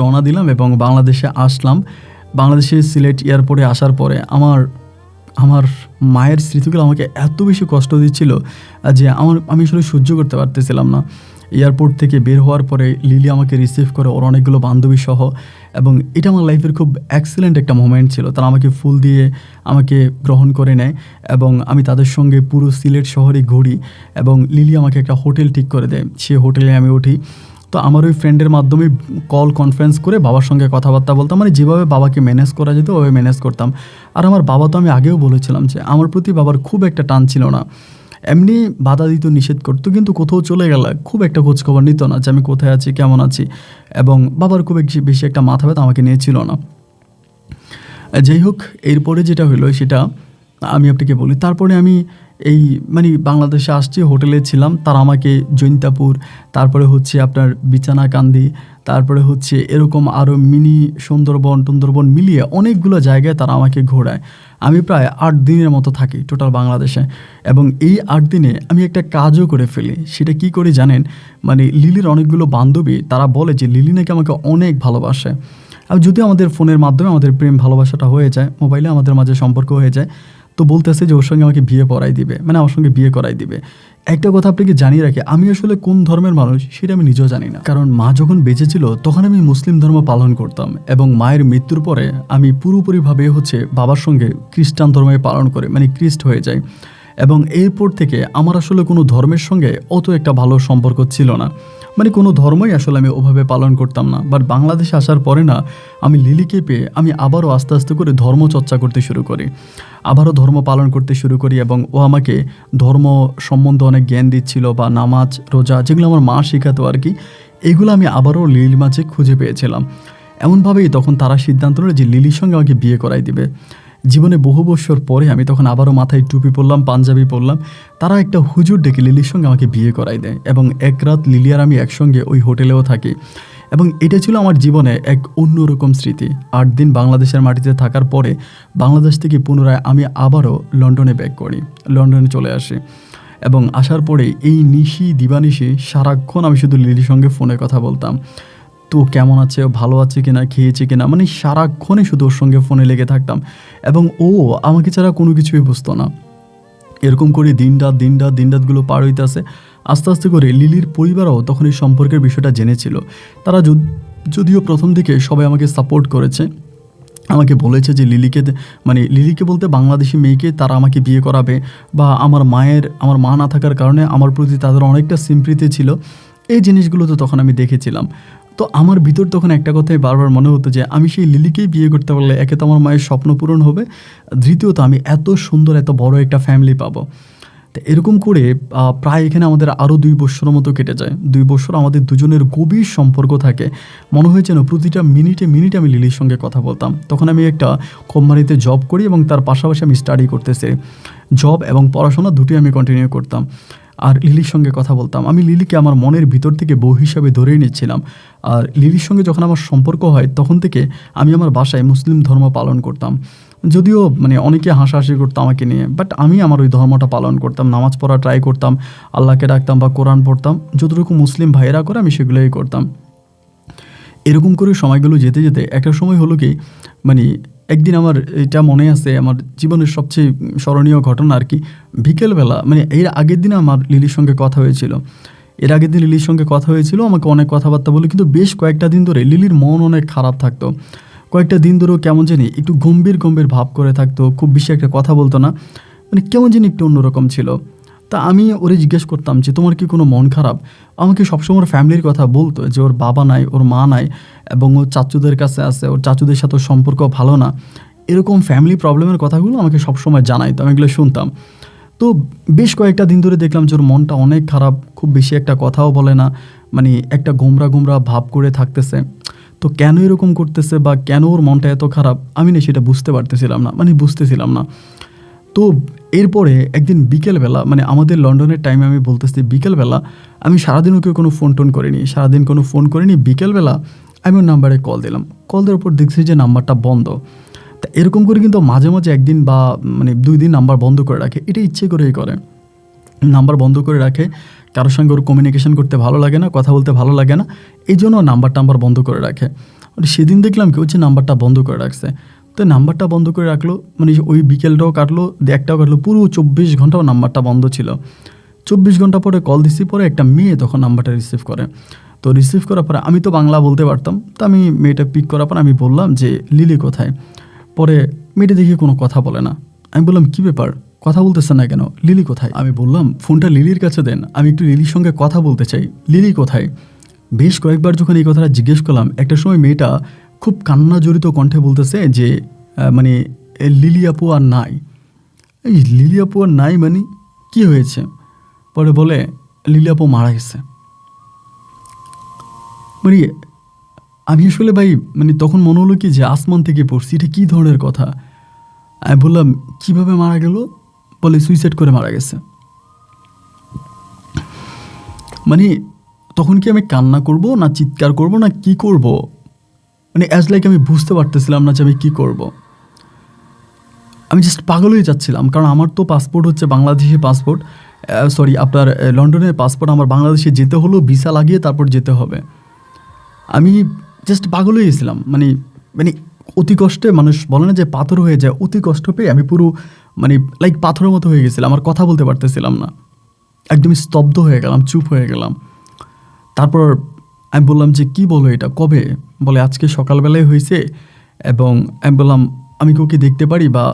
রওনা দিলাম এবং বাংলাদেশে আসলাম। বাংলাদেশে সিলেট এয়ারপোর্টে আসার পরে আমার মায়ের স্মৃতিগুলো আমাকে এত বেশি কষ্ট দিচ্ছিল যে আমি আসলে সহ্য করতে পারতেছিলাম না। এয়ারপোর্ট থেকে বের হওয়ার পরে লিলি আমাকে রিসিভ করে, ওর অনেকগুলো বান্ধবী সহ, এবং এটা আমার লাইফের খুব এক্সেলেন্ট একটা মোমেন্ট ছিল। তারা আমাকে ফুল দিয়ে আমাকে গ্রহণ করে নেয় এবং আমি তাদের সঙ্গে পুরো সিলেট শহরে ঘুরি এবং লিলি আমাকে একটা হোটেল ঠিক করে দেয়, সে হোটেলে আমি উঠি। তো আমার ওই ফ্রেন্ডের মাধ্যমে কল কনফারেন্স করে বাবার সঙ্গে কথাবার্তা বলতাম, মানে যেভাবে বাবাকে ম্যানেজ করা যেত ওভাবে ম্যানেজ করতাম। আর আমার বাবা তো আমি আগেও বলেছিলাম যে আমার প্রতি বাবার খুব একটা টান ছিল না, এমনি বাধা দিত, নিষেধ করতো, কিন্তু কোথাও চলে গেলে খুব একটা খোঁজখবর নিত না যে আমি কোথায় আছি, কেমন আছি, এবং বাবার খুব বেশি একটা মাথা ব্যথা আমাকে নিয়ে ছিল না। যাই হোক, এরপরে যেটা হলো সেটা আমি আপনাকে বলি। তারপরে আমি বাংলাদেশে আসছি, হোটেলে ছিলাম, তারা আমাকে জৈন্তাপুর, তারপরে হচ্ছে আপনার বিছানাকান্দি, তারপরে হচ্ছে এরকম আরও মিনি সুন্দরবন মিলিয়ে অনেকগুলো জায়গায় তারা আমাকে ঘোরায়। আমি প্রায় 8 দিনের মতো থাকি টোটাল বাংলাদেশে, এবং এই 8 দিনে আমি একটা কাজও করে ফেলি। সেটা কি করে জানেন? লিলির অনেকগুলো বান্ধবী তারা বলে যে লিলি নাকি আমাকে অনেক ভালোবাসে। আর যদিও আমাদের ফোনের মাধ্যমে আমাদের প্রেম ভালোবাসাটা হয়ে যায়, মোবাইলে আমাদের মাঝে সম্পর্ক হয়ে যায়, তো বলতেছে যে ওর সঙ্গে আমাকে বিয়ে পড়াই দিবে, আমার সঙ্গে বিয়ে করাই দিবে। একটা কথা আপনাকে জানিয়ে রাখি, আমি আসলে কোন ধর্মের মানুষ সেটা আমি নিজেও জানি না, কারণ মা যখন বেঁচে ছিল তখন আমি মুসলিম ধর্ম পালন করতাম, এবং মায়ের মৃত্যুর পরে আমি পুরোপুরিভাবে বাবার সঙ্গে খ্রিস্টান ধর্মে পালন করে খ্রিস্ট হয়ে যাই। এবং এরপর থেকে আমার আসলে কোনো ধর্মের সঙ্গে অত একটা ভালো সম্পর্ক ছিল না, কোনো ধর্মই আসলে আমি ওভাবে পালন করতাম না। বাট বাংলাদেশে আসার পরে না, আমি লিলিকে পেয়ে আমি আবারও আস্তে আস্তে করে ধর্ম চর্চা করতে শুরু করি, আবারও ধর্ম পালন করতে শুরু করি, এবং ও আমাকে ধর্ম সম্বন্ধে অনেক জ্ঞান দিচ্ছিল, বা নামাজ রোজা যেগুলো আমার মা শেখাতো আর কি, এগুলো আমি আবারও লিলির মাঝে খুঁজে পেয়েছিলাম। এমনভাবেই তখন তারা সিদ্ধান্ত নিল যে লিলির সঙ্গে আমাকে বিয়ে করাই দিবে। জীবনে বহু বছর পরে আমি তখন আবারও মাথায় টুপি পরলাম, পাঞ্জাবি পরলাম, তারা একটা হুজুর ডেকে লিলির সঙ্গে আমাকে বিয়ে করাই দেয়, এবং এক রাত লিলি আর আমি একসঙ্গে ওই হোটেলেও থাকি। এবং এটা ছিল আমার জীবনে এক অন্যরকম স্মৃতি। 8 দিন বাংলাদেশের মাটিতে থাকার পরে বাংলাদেশ থেকে পুনরায় আমি আবারও লন্ডনে ব্যাক করি, লন্ডনে চলে আসি, এবং আসার পরে এই দিবানিশি সারাক্ষণ আমি শুধু লিলির সঙ্গে ফোনে কথা বলতাম। তো কেমন আছে, ভালো আছে কিনা, খেয়েছে কিনা, সারাক্ষণে শুধু ওর সঙ্গে ফোনে লেগে থাকতাম, এবং ও আমাকে ছাড়া কোনো কিছুই বুঝতো না। এরকম করে দিন রাতগুলো পার হইতেছে। আস্তে আস্তে করে লিলির পরিবারও তখন এই সম্পর্কের বিষয়টা জেনেছিল। তারা যদিও প্রথম দিকে সবাই আমাকে সাপোর্ট করেছে, আমাকে বলেছে যে লিলিকে বলতে বাংলাদেশি মেয়েকে তারা আমাকে বিয়ে করাবে, বা আমার মা না থাকার কারণে আমার প্রতি তাদের অনেকটা সিম্প্রিতি ছিল। এই জিনিসগুলো তো তখন আমি দেখেছিলাম। তো আমার ভিতর তখন একটা কথাই বারবার মনে হতো যে আমি সেই লিলিকেই বিয়ে করতে পারলে একে তো আমার মায়ের স্বপ্ন পূরণ হবে, দ্বিতীয়ত আমি এত সুন্দর এত বড় একটা ফ্যামিলি পাবো। তো এরকম করে প্রায় এখানে আমাদের আরও 2 বছরের মতো কেটে যায়। 2 বছর আমাদের দুজনের গভীর সম্পর্ক থাকে। মনে হয় যেন প্রতিটা মিনিটে আমি লিলির সঙ্গে কথা বলতাম। তখন আমি একটা কোম্পানিতে জব করি, এবং তার পাশাপাশি আমি স্টাডি করতেছি। জব এবং পড়াশোনা দুটোই আমি কন্টিনিউ করতাম, আর লিলির সঙ্গে কথা বলতাম। আমি লিলিকে আমার মনের ভিতর থেকে বউ হিসাবে ধরেই নিচ্ছিলাম। আর লিলির সঙ্গে যখন আমার সম্পর্ক হয় তখন থেকে আমি আমার বাসায় মুসলিম ধর্ম পালন করতাম। যদিও অনেকে হাসাহাসি করতো আমাকে নিয়ে, বাট আমি আমার ওই ধর্মটা পালন করতাম, নামাজ পড়া ট্রাই করতাম, আল্লাহকে ডাকতাম বা কোরআন পড়তাম, যতটুকু মুসলিম ভাইয়েরা করে আমি সেগুলোই করতাম। এরকম করে সময়গুলো যেতে যেতে একটা সময় হলো কি, একদিন আমার এটা মনে আছে, আমার জীবনের সবচেয়ে স্মরণীয় ঘটনা আর কি। বিকেলবেলা এর আগের দিন আমার লিলির সঙ্গে কথা হয়েছিল। আমাকে অনেক কথাবার্তা বলে, কিন্তু বেশ কয়েকটা দিন ধরে লিলির মন অনেক খারাপ থাকতো। কয়েকটা দিন ধরেও কেমন জানি একটু গম্ভীর ভাব করে থাকতো, খুব বেশি একটা কথা বলতো না, কেমন জানি একটু অন্যরকম ছিল। তা আমি ওরে জিজ্ঞেস করতাম যে তোমার কি কোনো মন খারাপ? আমাকে সবসময় ফ্যামিলির কথা বলতো যে ওর বাবা নাই, ওর মা নাই, এবং ওর চাচুদের কাছে আছে, ওর চাচুদের সাথে ওর সম্পর্ক ভালো না, এরকম ফ্যামিলি প্রবলেমের কথাগুলো আমাকে সবসময় জানাইতো, আমি এগুলো শুনতাম। তো বেশ কয়েকটা দিন ধরে দেখলাম যে ওর মনটা অনেক খারাপ, খুব বেশি একটা কথাও বলে না, একটা গোমরা ভাব করে থাকতেছে। তো কেন এরকম করতেছে বা কেন ওর মনটা এত খারাপ আমি না সেটা বুঝতে পারতেছিলাম না, মানে বুঝতেছিলাম না। তো এরপরে একদিন বিকেলবেলা, মানে আমাদের লন্ডনের টাইমে আমি বলতেছি বিকেলবেলা, আমি সারাদিন ওকে কোনো ফোন টোন করিনি, সারাদিন কোনো ফোন করিনি। বিকেলবেলা আমি ওর নাম্বারে কল দিলাম, কল দেওয়ার পর দেখছি যে নাম্বারটা বন্ধ। তা এরকম করে কিন্তু মাঝে মাঝে একদিন বা মানে 2 দিন নাম্বার বন্ধ করে রাখে, এটা ইচ্ছে করেই করে। নাম্বার বন্ধ করে রাখে, কারোর সঙ্গে ওর কমিউনিকেশন করতে ভালো লাগে না, কথা বলতে ভালো লাগে না, এই জন্য নাম্বার বন্ধ করে রাখে। সেদিন দেখলাম কি হচ্ছে, নাম্বারটা বন্ধ করে রাখছে। তো নাম্বারটা বন্ধ করে রাখলো, মানে ওই বিকেলটাও কাটলো, একটাও কাটলো, পুরো 24 ঘন্টাও নাম্বারটা বন্ধ ছিল। 24 ঘন্টা পরে কল দিছি, পরে একটা মেয়ে তখন নাম্বারটা রিসিভ করে। তো রিসিভ করার পরে আমি তো বাংলা বলতে পারতাম, তো আমি মেয়েটা পিক করার পর আমি বললাম যে লিলি কোথায়। পরে মেয়েটা দেখে কোনো কথা বলে না। আমি বললাম কী ব্যাপার, কথা বলতেছে না কেন, লিলি কোথায়? আমি বললাম ফোনটা লিলির কাছে দেন, আমি একটু লিলির সঙ্গে কথা বলতে চাই, লিলি কোথায়? বেশ কয়েকবার যখন এই কথাটা জিজ্ঞেস করলাম, একটা সময় মেয়েটা খুব কান্না জড়িত কণ্ঠে বলতেছে যে মানে লিলি আপু আর নাই। এই লিলি আপু আর নাই মানে কী হয়েছে? পরে বলে লিলি আপু মারা গেছে। মানে আমি আসলে ভাই, মানে তখন মনে হলো কি যে আসমান থেকে পড়ছি, এটা কী ধরনের কথা? আমি বললাম কীভাবে মারা গেল? বলে সুইসাইড করে মারা গেছে। মানে তখন কি আমি কান্না করব না চিৎকার করব না কি করব? মানে অ্যাজ লাইক আমি বুঝতে পারতেছিলাম না যে আমি কী করব। আমি জাস্ট পাগল হয়ে যাচ্ছিলাম, কারণ আমার তো পাসপোর্ট হচ্ছে বাংলাদেশি পাসপোর্ট, সরি আপনার লন্ডনের পাসপোর্ট। আমার বাংলাদেশে যেতে হলেও ভিসা লাগিয়ে তারপর যেতে হবে। আমি জাস্ট পাগল হয়ে গেছিলাম, মানে মানে অতি কষ্টে, মানুষ বলে না যে পাথর হয়ে যায়, অতি কষ্ট পেয়ে আমি পুরো মানে লাইক পাথরের মতো হয়ে গেছিলাম, আমার কথা বলতে পারতেছিলাম না, একদমই স্তব্ধ হয়ে গেলাম, চুপ হয়ে গেলাম। তারপর আমি বললাম যে কী বলো এটা কবে? বলে আজকে সকালবেলায় হয়েছে। এবং আমি বললাম আমি কি ওকে দেখতে পারি, বা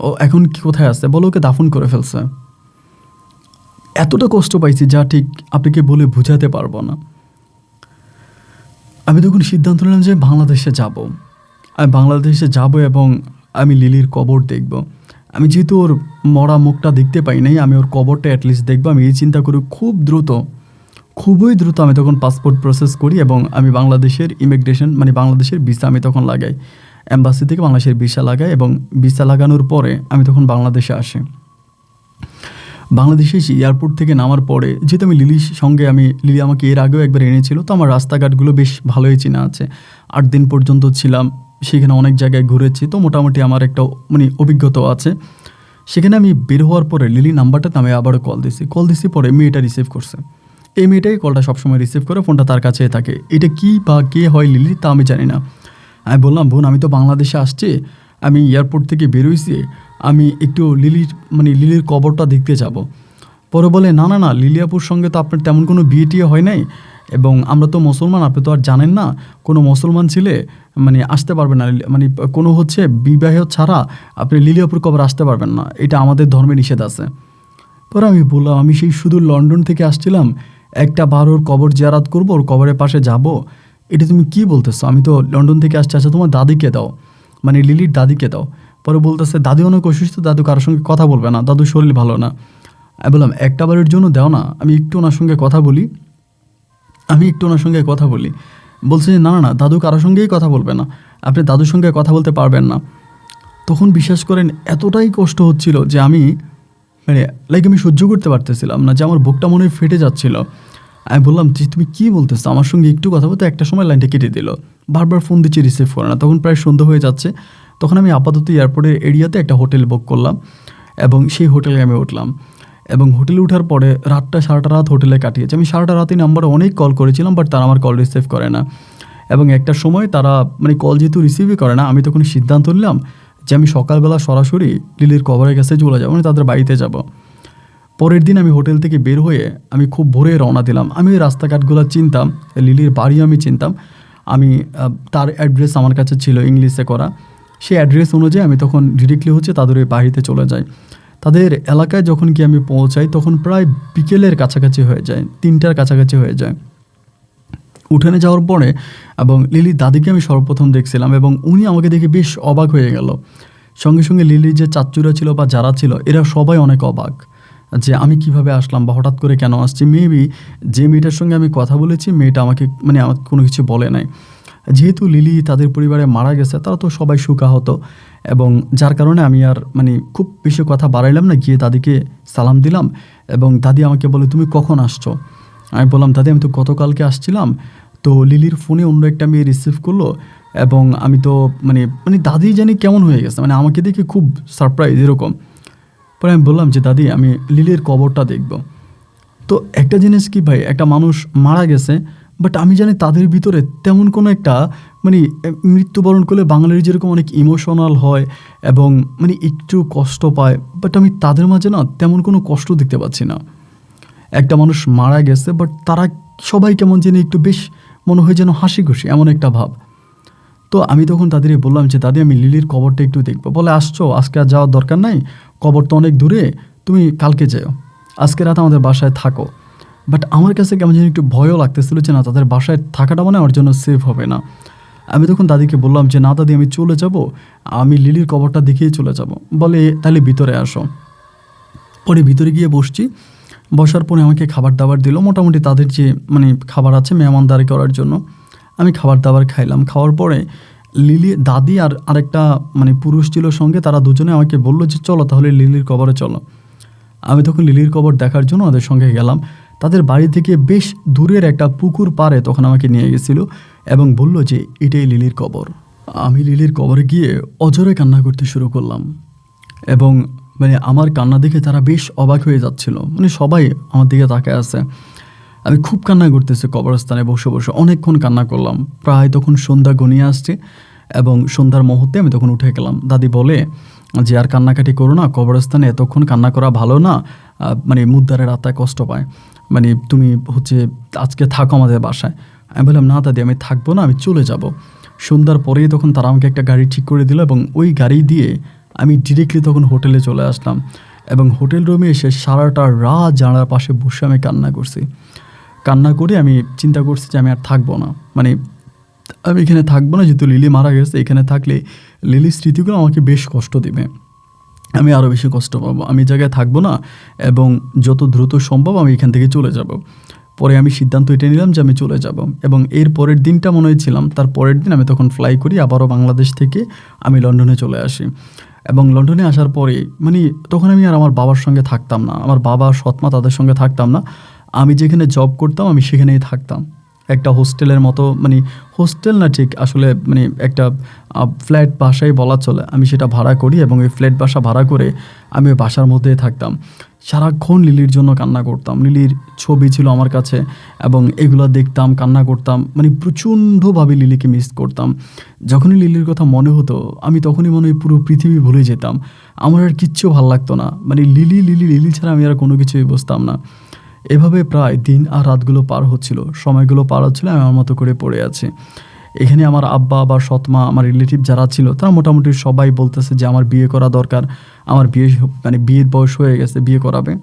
ও এখন কি কোথায় আছে? বলো ওকে দাফন করে ফেলছে। এতটা কষ্ট পাইছি যা ঠিক আপনাকে বলে বোঝাতে পারবো না। আমি তখন সিদ্ধান্ত নিলাম যে বাংলাদেশে যাব, আমি বাংলাদেশে যাব এবং আমি লিলির কবর দেখব। আমি যেহেতু ওর মরা মুখটা দেখতে পাই নাই, আমি ওর কবরটা অ্যাটলিস্ট দেখবো। আমি এই চিন্তা করি খুবই দ্রুত আমি তখন পাসপোর্ট প্রসেস করি এবং আমি বাংলাদেশের ইমিগ্রেশন, মানে বাংলাদেশের ভিসা আমি তখন লাগাই, অ্যাম্বাসি থেকে বাংলাদেশের ভিসা লাগাই। এবং ভিসা লাগানোর পরে আমি তখন বাংলাদেশে আসি। বাংলাদেশে এয়ারপোর্ট থেকে নামার পরে, যেহেতু আমি লিলির সঙ্গে, লিলি আমাকে এর আগেও একবার এনেছিল, তো আমার রাস্তাঘাটগুলো বেশ ভালোই চেনা আছে। 8 দিন পর্যন্ত ছিলাম সেখানে, অনেক জায়গায় ঘুরেছি, তো মোটামুটি আমার একটা মানে অভিজ্ঞতাও আছে। সেখানে আমি বের হওয়ার পরে লিলি নাম্বারটাতে আমি আবারও কল দিছি, পরে মেয়েটা রিসিভ করছে। এই মেয়েটাই কলটা সবসময় রিসিভ করে, ফোনটা তার কাছেই থাকে। এটা কি বা কে হয় লিলি তা আমি জানি না। আমি বললাম বোন, আমি তো বাংলাদেশে আসছি, আমি এয়ারপোর্ট থেকে বেরোইছি, আমি একটু লিলির কবরটা দেখতে যাব। পরে বলে না না না, লিলি আপুর সঙ্গে তো আপনার তেমন কোনো বিয়ে টিয়ে হয় নাই, এবং আমরা তো মুসলমান, আপনি তো আর জানেন না, কোনো মুসলমান ছেলে মানে আসতে পারবে না, মানে কোনো হচ্ছে বিবাহ ছাড়া আপনি লিলি আপুর কবর আসতে পারবেন না, এটা আমাদের ধর্মে নিষেধ আছে। পরে আমি বললাম আমি সেই শুধু লন্ডন থেকে আসছিলাম, একটা বার ওর কবর জিয়ারাত করবো, ওর কবরের পাশে যাব, এটা তুমি কি বলতেছো? আমি তো লন্ডন থেকে আসছি। আচ্ছা তোমার দাদিকে দাও, মানে লিলির দাদিকে দাও। পরে বলতেছে দাদি অনেক অসুস্থ, দাদু কারোর সঙ্গে কথা বলবে না, দাদুর শরীর ভালো না। আমি বললাম একটা বারের জন্য দাও না, আমি একটু ওনার সঙ্গে কথা বলি। বলছে যে না না না, দাদু কারোর সঙ্গেই কথা বলবে না, আপনি দাদুর সঙ্গে কথা বলতে পারবেন না। তখন বিশ্বাস করেন এতটাই কষ্ট হচ্ছিল যে আমি মানে লাইক আমি সহ্য করতে পারতেছিলাম না, যে আমার বুকটা মনে হয় ফেটে যাচ্ছিল। আমি বললাম যে তুমি কী বলতেছো, আমার সঙ্গে একটু কথা বলতে। একটা সময় লাইনটা কেটে দিল, বারবার ফোন দিচ্ছি, রিসিভ করে না। তখন প্রায় সন্ধ্যা হয়ে যাচ্ছে। তখন আমি আপাতত এয়ারপোর্টের এরিয়াতে একটা হোটেল বুক করলাম এবং সেই হোটেলে আমি উঠলাম। এবং হোটেলে ওঠার পরে সারাটা রাত হোটেলে কাটিয়েছি। আমি সারাটা রাতে নাম্বারে অনেক কল করেছিলাম, বাট তারা আমার কল রিসিভ করে না। এবং একটা সময় তারা মানে কল যেহেতু রিসিভই করে না, আমি তখন সিদ্ধান্ত নিলাম যে আমি সকালবেলা সরাসরি লিলির কবরের কাছে চলে যাবো, মানে তাদের বাড়িতে যাব। পরের দিন আমি হোটেল থেকে বের হয়ে আমি খুব ভোরে রওনা দিলাম। আমি ওই রাস্তাঘাটগুলো চিনতাম, লিলির বাড়ি আমি চিনতাম, আমি তার অ্যাড্রেস আমার কাছে ছিল ইংলিশে করা। সেই অ্যাড্রেস অনুযায়ী আমি তখন ডিরেক্টলি হচ্ছে তাদের ওই বাড়িতে চলে যাই। তাদের এলাকায় যখন কি আমি পৌঁছাই তখন প্রায় বিকেলের কাছাকাছি হয়ে যায়, 3টার কাছাকাছি হয়ে যায়। উঠানে যাওয়ার পরে এবং লিলির দাদিকে আমি সর্বপ্রথম দেখছিলাম এবং উনি আমাকে দেখে বেশ অবাক হয়ে গেল। সঙ্গে সঙ্গে লিলির যে চাচ্চুরা ছিল বা যারা ছিল এরা সবাই অনেক অবাক যে আমি কিভাবে আসলাম বা হঠাৎ করে কেন আসছি। মেবি যে মেয়েটার সঙ্গে আমি কথা বলেছি মেয়েটা আমাকে কোনো কিছু বলে নাই। যেহেতু লিলি তাদের পরিবারে মারা গেছে, তারা তো সবাই শোকাহত, এবং যার কারণে আমি আর খুব বেশি কথা বাড়াইলাম না, গিয়ে দাদিকে সালাম দিলাম। এবং দাদি আমাকে বলে, তুমি কখন আসছো? আমি বললাম, দাদি আমি তো গতকালকে আসছিলাম। তো লিলির ফোনে অন্য একটা মেয়ে রিসিভ করলো, এবং আমি তো দাদি জানি কেমন হয়ে গেছে, আমাকে দেখে খুব সারপ্রাইজ এরকম। পরে আমি বললাম যে, দাদি আমি লিলির কবরটা দেখব। তো একটা জিনিস কি ভাই, একটা মানুষ মারা গেছে, বাট আমি জানি তাদের ভিতরে তেমন কোনো একটা মৃত্যুবরণ করলে বাঙালির যেরকম অনেক ইমোশনাল হয় এবং একটু কষ্ট পায়, বাট আমি তাদের মাঝে না তেমন কোনো কষ্ট দেখতে পাচ্ছি না। একটা মানুষ মারা গেছে, বাট তারা সবাই কেমন যেন একটু বেশ মনে হয় যেন হাসি খুশি, এমন একটা ভাব। তো আমি তখন তাদেরই বললাম যে, দাদি আমি লিলির কবরটা একটু দেখবো। বলে, আসছো, আজকে আর যাওয়ার দরকার নাই, কবর তো অনেক দূরে, তুমি কালকে যেও, আজকে রাত আমাদের বাসায় থাকো। বাট আমার কাছে কেমন যেন একটু ভয়ও লাগতেছিল যে না, তাদের বাসায় থাকাটা আমার জন্য সেফ হবে না। আমি তখন দাদিকে বললাম যে, না দাদি আমি চলে যাব, আমি লিলির কবরটা দেখেই চলে যাব। বলে, তাহলে ভিতরে আসো। পরে ভিতরে গিয়ে বসছি, বসার পরে আমাকে খাবার দাবার দিল, মোটামুটি তাদের যে খাবার আছে মেহমানদারি করার জন্য। আমি খাবার দাবার খাইলাম। খাওয়ার পরে লিলি, দাদি আর আরেকটা পুরুষ ছিল সঙ্গে, তারা দুজনে আমাকে বললো যে, চলো তাহলে লিলির কবরে চলো। আমি তখন লিলির কবর দেখার জন্য ওদের সঙ্গে গেলাম। তাদের বাড়ি থেকে বেশ দূরের একটা পুকুর পাড়ে তখন আমাকে নিয়ে গেছিল এবং বলল যে, এটাই লিলির কবর। আমি লিলির কবরে গিয়ে অজরে কান্না করতে শুরু করলাম, এবং আমার কান্না দেখে তারা বেশ অবাক হয়ে যাচ্ছিল, সবাই আমার দিকে তাকায় আছে। আমি খুব কান্না করতেছি কবরস্থানে বসে বসে, অনেকক্ষণ কান্না করলাম। প্রায় তখন সন্ধ্যা ঘনিয়ে আসছে, এবং সন্ধ্যার মুহূর্তে আমি তখন উঠে গেলাম। দাদি বলে যে, আর কান্নাকাটি করো না, কবরস্থানে এতক্ষণ কান্না করা ভালো না, মুদ্দারের আত্মায় কষ্ট পায়, তুমি আজকে থাকো আমাদের বাসায়। আমি বললাম, না দাদি আমি থাকবো না, আমি চলে যাব। সন্ধ্যার পরেই তখন তারা আমাকে একটা গাড়ি ঠিক করে দিল, এবং ওই গাড়ি দিয়ে আমি ডিরেক্টলি তখন হোটেলে চলে আসলাম। এবং হোটেল রুমে এসে সারাটা রাত জানালার পাশে বসে আমি কান্না করছি। কান্না করে আমি চিন্তা করছি যে আমি আর থাকবো না, আমি এখানে থাকবো না, যেহেতু লিলি মারা গেছে, এখানে থাকলে লিলির স্মৃতিগুলো আমাকে বেশ কষ্ট দেবে, আমি আরও বেশি কষ্ট পাবো, আমি জায়গায় থাকবো না, এবং যত দ্রুত সম্ভব আমি এখান থেকে চলে যাব। পরে আমি সিদ্ধান্ত এটা নিলাম যে আমি চলে যাব, এবং এর পরের দিনটা মনে হয়েছিলাম, তার পরের দিন আমি তখন ফ্লাই করি আবারও বাংলাদেশ থেকে আমি লন্ডনে চলে আসি। এবং লন্ডনে আসার পরে তখন আমি আর আমার বাবার সঙ্গে থাকতাম না, আমার বাবা সৎমা তাদের সঙ্গে থাকতাম না। আমি যেখানে জব করতাম আমি সেখানেই থাকতাম, একটা হোস্টেলের মতো, হোস্টেল না ঠিক, আসলে একটা ফ্ল্যাট বাসায় বলা চলে, আমি সেটা ভাড়া করি, এবং ওই ফ্ল্যাট বাসা ভাড়া করে আমি ওই বাসার মধ্যেই থাকতাম। সারাক্ষণ লিলির জন্য কান্না করতাম, লিলির ছবি ছিল আমার কাছে, এবং এগুলো দেখতাম, কান্না করতাম, প্রচণ্ডভাবে লিলিকে মিস করতাম। যখনই লিলির কথা মনে হতো, আমি তখনই মনে হয় পুরো পৃথিবী ভুলে যেতাম, আমার আর কিচ্ছু ভাল লাগতো না, লিলি লিলি লিলি ছাড়া আমি আর কোনো কিছুই বুঝতাম না। এভাবে প্রায় দিন আর রাতগুলো পার হচ্ছিল, সময়গুলো পার হচ্ছিল, আমি আমার মতো করে পড়ে আছি। এখানে আমার আব্বা বা সৎমা, আমার রিলেটিভ যারা ছিল, তারা মোটামুটি সবাই বলতেছে যে আমার বিয়ে করা দরকার, আমার বিয়ের বয়স হয়ে গেছে, বিয়ে করাবে।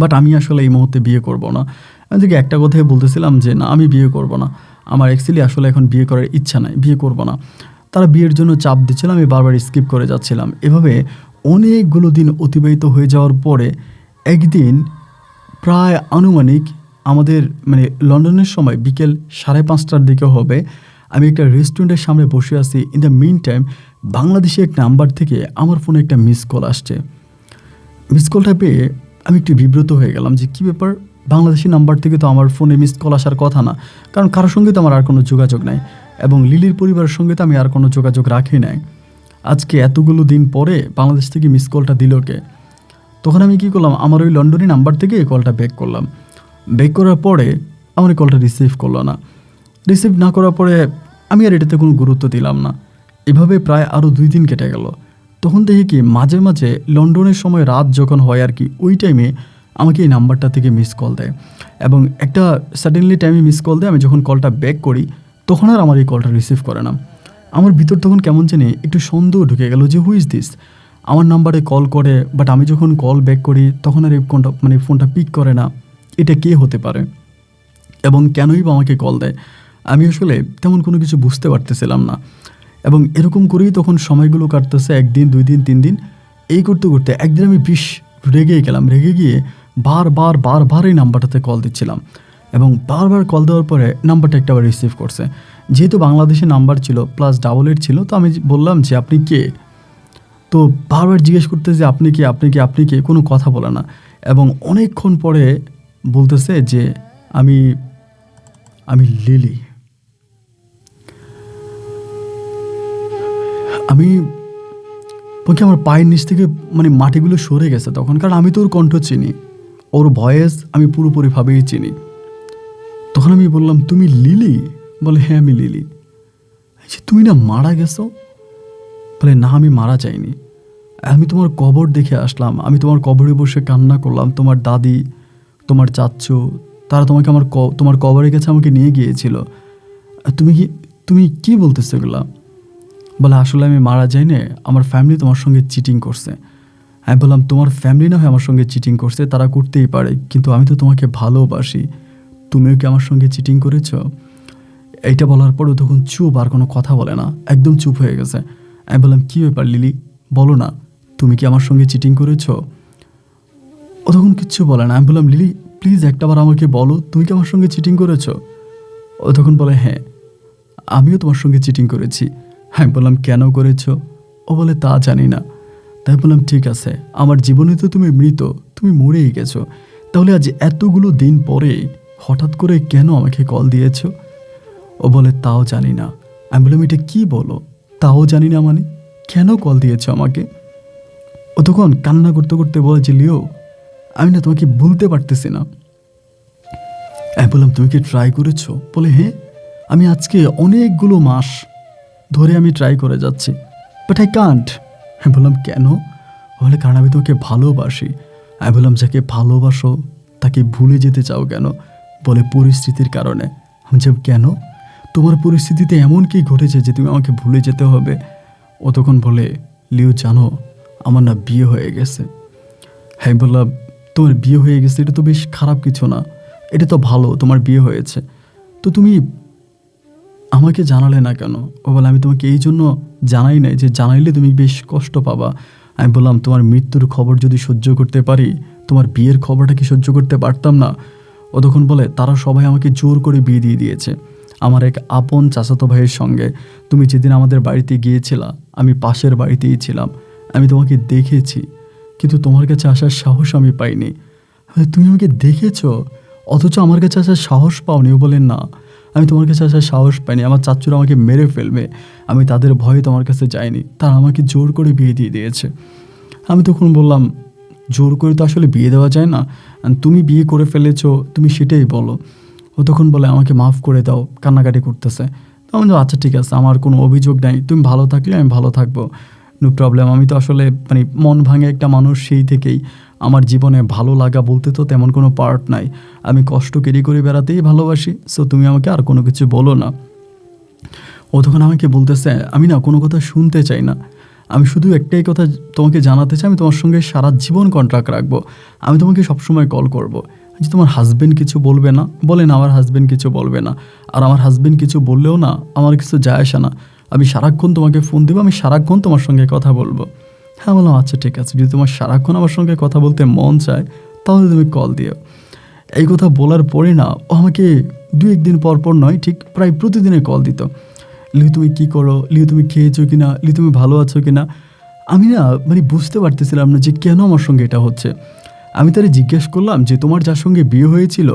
বাট আমি আসলে এই মুহূর্তে বিয়ে করব না। আমি থেকে একটা কথাই বলতেছিলাম যে, না আমি বিয়ে করব না, আমার অ্যাকচুয়ালি আসলে এখন বিয়ে করার ইচ্ছা নাই, বিয়ে করব না। তারা বিয়ের জন্য চাপ দিচ্ছিল, আমি বারবার স্কিপ করে যাচ্ছিলাম। এভাবে অনেকগুলো দিন অতিবাহিত হয়ে যাওয়ার পরে একদিন প্রায় আনুমানিক আমাদের লন্ডনের সময় বিকেল 5:30টার দিকে হবে, আমি একটা রেস্টুরেন্টের সামনে বসে আছি। In the mean time Bangladeshi এক নাম্বার থেকে আমার ফোনে একটা মিস কল আসছে। মিস কলটা পেয়ে আমি একটু বিব্রত হয়ে গেলাম যে, কী ব্যাপার, বাংলাদেশি নাম্বার থেকে তো আমার ফোনে মিস কল আসার কথা না, কারণ কারোর সঙ্গে তো আমার আর কোনো যোগাযোগ নাই, এবং লিলির পরিবারের সঙ্গে তো আমি আর কোনো যোগাযোগ রাখি নাই। আজকে এতগুলো দিন পরে বাংলাদেশ থেকে মিস কলটা দিল কে? তখন আমি কী করলাম, আমার ওই লন্ডনী নাম্বার থেকে এই কলটা ব্যাক করলাম। ব্যাক করার পরে আমার এই কলটা রিসিভ করলো না। রিসিভ না করার পরে আমি আর এটাতে কোনো গুরুত্ব দিলাম না। এভাবে প্রায় আরও 2 দিন কেটে গেল। তখন দেখি কি মাঝে মাঝে লন্ডনের সময় রাত যখন হয় আর কি, ওই টাইমে আমাকে এই নাম্বারটা থেকে মিস কল দেয়, এবং একটা সাডেনলি টাইমে মিস কল দেয়। আমি যখন কলটা ব্যাক করি তখন আর আমার এই কলটা রিসিভ করে না। আমার ভিতর তখন কেমন জানি একটু সন্দেহ ঢুকে গেল যে, হু ইজ দিস, আমার নাম্বারে কল করে, বাট আমি যখন কল ব্যাক করি তখন আর এই ফোনটা পিক করে না, এটা কে হতে পারে এবং কেনই বা আমাকে কল দেয়? আমি আসলে তেমন কোনো কিছু বুঝতে পারতেছিলাম না, এবং এরকম করেই তখন সময়গুলো কাটতেছে, 1 দিন 2 দিন 3 দিন, এই করতে করতে একদিন আমি রেগে গেলাম। রেগে গিয়ে বারবার এই নাম্বারটাতে কল দিচ্ছিলাম, এবং বারবার কল দেওয়ার পরে নাম্বারটা একটাবার রিসিভ করছে, যেহেতু বাংলাদেশে নাম্বার ছিল প্লাস 88 ছিল, তো আমি বললাম যে আপনি কে? তো বারবার জিজ্ঞেস করতেছে যে আপনি কে, আপনি কে, আপনি কে, কোনো কথা বলে না। এবং অনেকক্ষণ পরে বলতেছে যে আমি আমি লিলি। আমি বলছি আমার পায়ের নিচ থেকে মানে মাটিগুলো সরে গেছে তখন, কারণ আমি তো ওর কণ্ঠ চিনি, ওর ভয়েস আমি পুরোপুরিভাবেই চিনি। তখন আমি বললাম তুমি লিলি? বলে হ্যাঁ আমি লিলি। যে তুমি না মারা গেছো? বলে না আমি মারা যাইনি, আমি তোমার কবর দেখে আসলাম, আমি তোমার কবরে বসে কান্না করলাম, তোমার দাদি, তোমার চাচ্চু, তারা তোমাকে তোমার কবরের কাছে আমাকে নিয়ে গিয়েছিল। তুমি কি বলতেছো এগুলা? বলে আসলে আমি মারা যাই না, আমার ফ্যামিলি তোমার সঙ্গে চিটিং করছে। আমি বললাম তোমার ফ্যামিলি না হয় আমার সঙ্গে চিটিং করছে, তারা করতেই পারে, কিন্তু আমি তো তোমাকে ভালোবাসি, তুমিও কি আমার সঙ্গে চিটিং করেছো? এইটা বলার পরও তখন চুপ, আর কোনো কথা বলে না, একদম চুপ হয়ে গেছে। আমি বললাম কী ব্যাপার লিলি, বলো না, তুমি কি আমার সঙ্গে চিটিং করেছো? ও তখন কিচ্ছু বলে না। আমি বললাম লিলি প্লিজ একটাবার আমাকে বলো, তুমি কি আমার সঙ্গে চিটিং করেছো? ও তখন বলে হ্যাঁ আমিও তোমার সঙ্গে চিটিং করেছি। আমি বললাম কেন করেছো? ও বলে তা জানি না। তাই বললাম ঠিক আছে, আমার জীবনে তো তুমি মৃত, তুমি মরেই গেছো, তাহলে আজ এতগুলো দিন পরে হঠাৎ করে কেন আমাকে কল দিয়েছো? ও বলে তাও জানি না। আমি বললাম এটা কি বলো, তাও জানি না মানে কেন কল দিয়েছো আমাকে? ও তখন কান্না করতে করতে বলেছে লিও আমি না তোমাকে ভুলতে পারতেছি না। আমি বললাম তুমি কি ট্রাই করেছো? বলে হ্যাঁ আমি আজকে অনেকগুলো মাস ধরে আমি ট্রাই করে যাচ্ছি, বাট আই কান্ট। আমি বললাম কেন? বলে কারণ আমি তোমাকে ভালোবাসি। আমি বললাম যাকে ভালোবাসো তাকে ভুলে যেতে চাও কেন? বলে পরিস্থিতির কারণে। আমি যে কেন, তোমার পরিস্থিতিতে এমন কি ঘটেছে যে তুমি আমাকে ভুলে যেতে হবে? ও তখন বলে লিও জানো আমার না বিয়ে হয়ে গেছে। হ্যাঁ বললাম তোমার বিয়ে হয়ে গেছে, এটা তো বেশ খারাপ কিছু না, এটা তো ভালো তোমার বিয়ে হয়েছে, তো তুমি আমাকে জানালে না কেন? ও বলে আমি তোমাকে এই জন্য জানাই নাই যে জানাইলে তুমি বেশ কষ্ট পাবা। আমি বললাম তোমার মৃত্যুর খবর যদি সহ্য করতে পারি, তোমার বিয়ের খবরটা কি সহ্য করতে পারতাম না? ও তখন বলে তারা সবাই আমাকে জোর করে বিয়ে দিয়ে দিয়েছে আমার এক আপন চাচাতো ভাইয়ের সঙ্গে। তুমি যেদিন আমাদের বাড়িতে গিয়েছিলা আমি পাশের বাড়িতেই ছিলাম, আমি তোমাকে দেখেছি, কিন্তু তোমার কাছে আসার সাহস আমি পাইনি। তুমি আমাকে দেখেছো অথচ আমার কাছে আসার সাহস পাওনি? ও বলেন না আমি তোমার কাছে আসার সাহস পাইনি, আমার চাচ্চুরা আমাকে মেরে ফেলবে, আমি তাদের ভয়ে তোমার কাছে যাইনি, তারা আমাকে জোর করে বিয়ে দিয়ে দিয়েছে। আমি তখন বললাম জোর করে তো আসলে বিয়ে দেওয়া যায় না, তুমি বিয়ে করে ফেলেছো তুমি সেটাই বলো। ও তখন বলে আমাকে মাফ করে দাও, কান্নাকাটি করতেছে। তো আমি বললাম আচ্ছা ঠিক আছে, আমার কোনো অভিযোগ নাই, তুমি ভালো থাকলে আমি ভালো থাকবো, নো প্রবলেম। আমি তো আসলে মানে মন ভাঙে একটা মানুষ সেই থেকেই, আমার জীবনে ভালো লাগা বলতে তো তেমন কোনো পার্ট নাই, আমি কষ্ট কেরি করে বেড়াতেই ভালোবাসি, সো তুমি আমাকে আর কোনো কিছু বলো না। ও তখন আমাকে বলতেছে আমি না কোনো কথা শুনতে চাই না, আমি শুধু একটাই কথা তোমাকে জানাতে চাই, আমি তোমার সঙ্গে সারা জীবন কন্ট্রাক্ট রাখবো, আমি তোমাকে সবসময় কল করব। যে তোমার হাজব্যান্ড কিছু বলবে না? বলেন আমার হাজব্যান্ড কিছু বলবে না, আর আমার হাজব্যান্ড কিছু বললেও না আমার কিছু যায় আসে না, আমি সারাক্ষণ তোমাকে ফোন দেবো, আমি সারাক্ষণ তোমার সঙ্গে কথা বলবো। হ্যাঁ বললাম আচ্ছা ঠিক আছে, যদি তোমার সারাক্ষণ আমার সঙ্গে কথা বলতে মন চায় তাহলে তুমি কল দিও। এই কথা বলার পরে না ও আমাকে 2-1 দিন পর পর নয়, ঠিক প্রায় প্রতিদিনে কল দিত। লিউ তুমি কী করো, লিউ তুমি খেয়েছো কি না, লিউ তুমি ভালো আছো কি না। আমি না মানে বুঝতে পারতেছিলাম না যে কেন আমার সঙ্গে এটা হচ্ছে। আমি তারে জিজ্ঞেস করলাম যে তোমার যার সঙ্গে বিয়ে হয়েছিল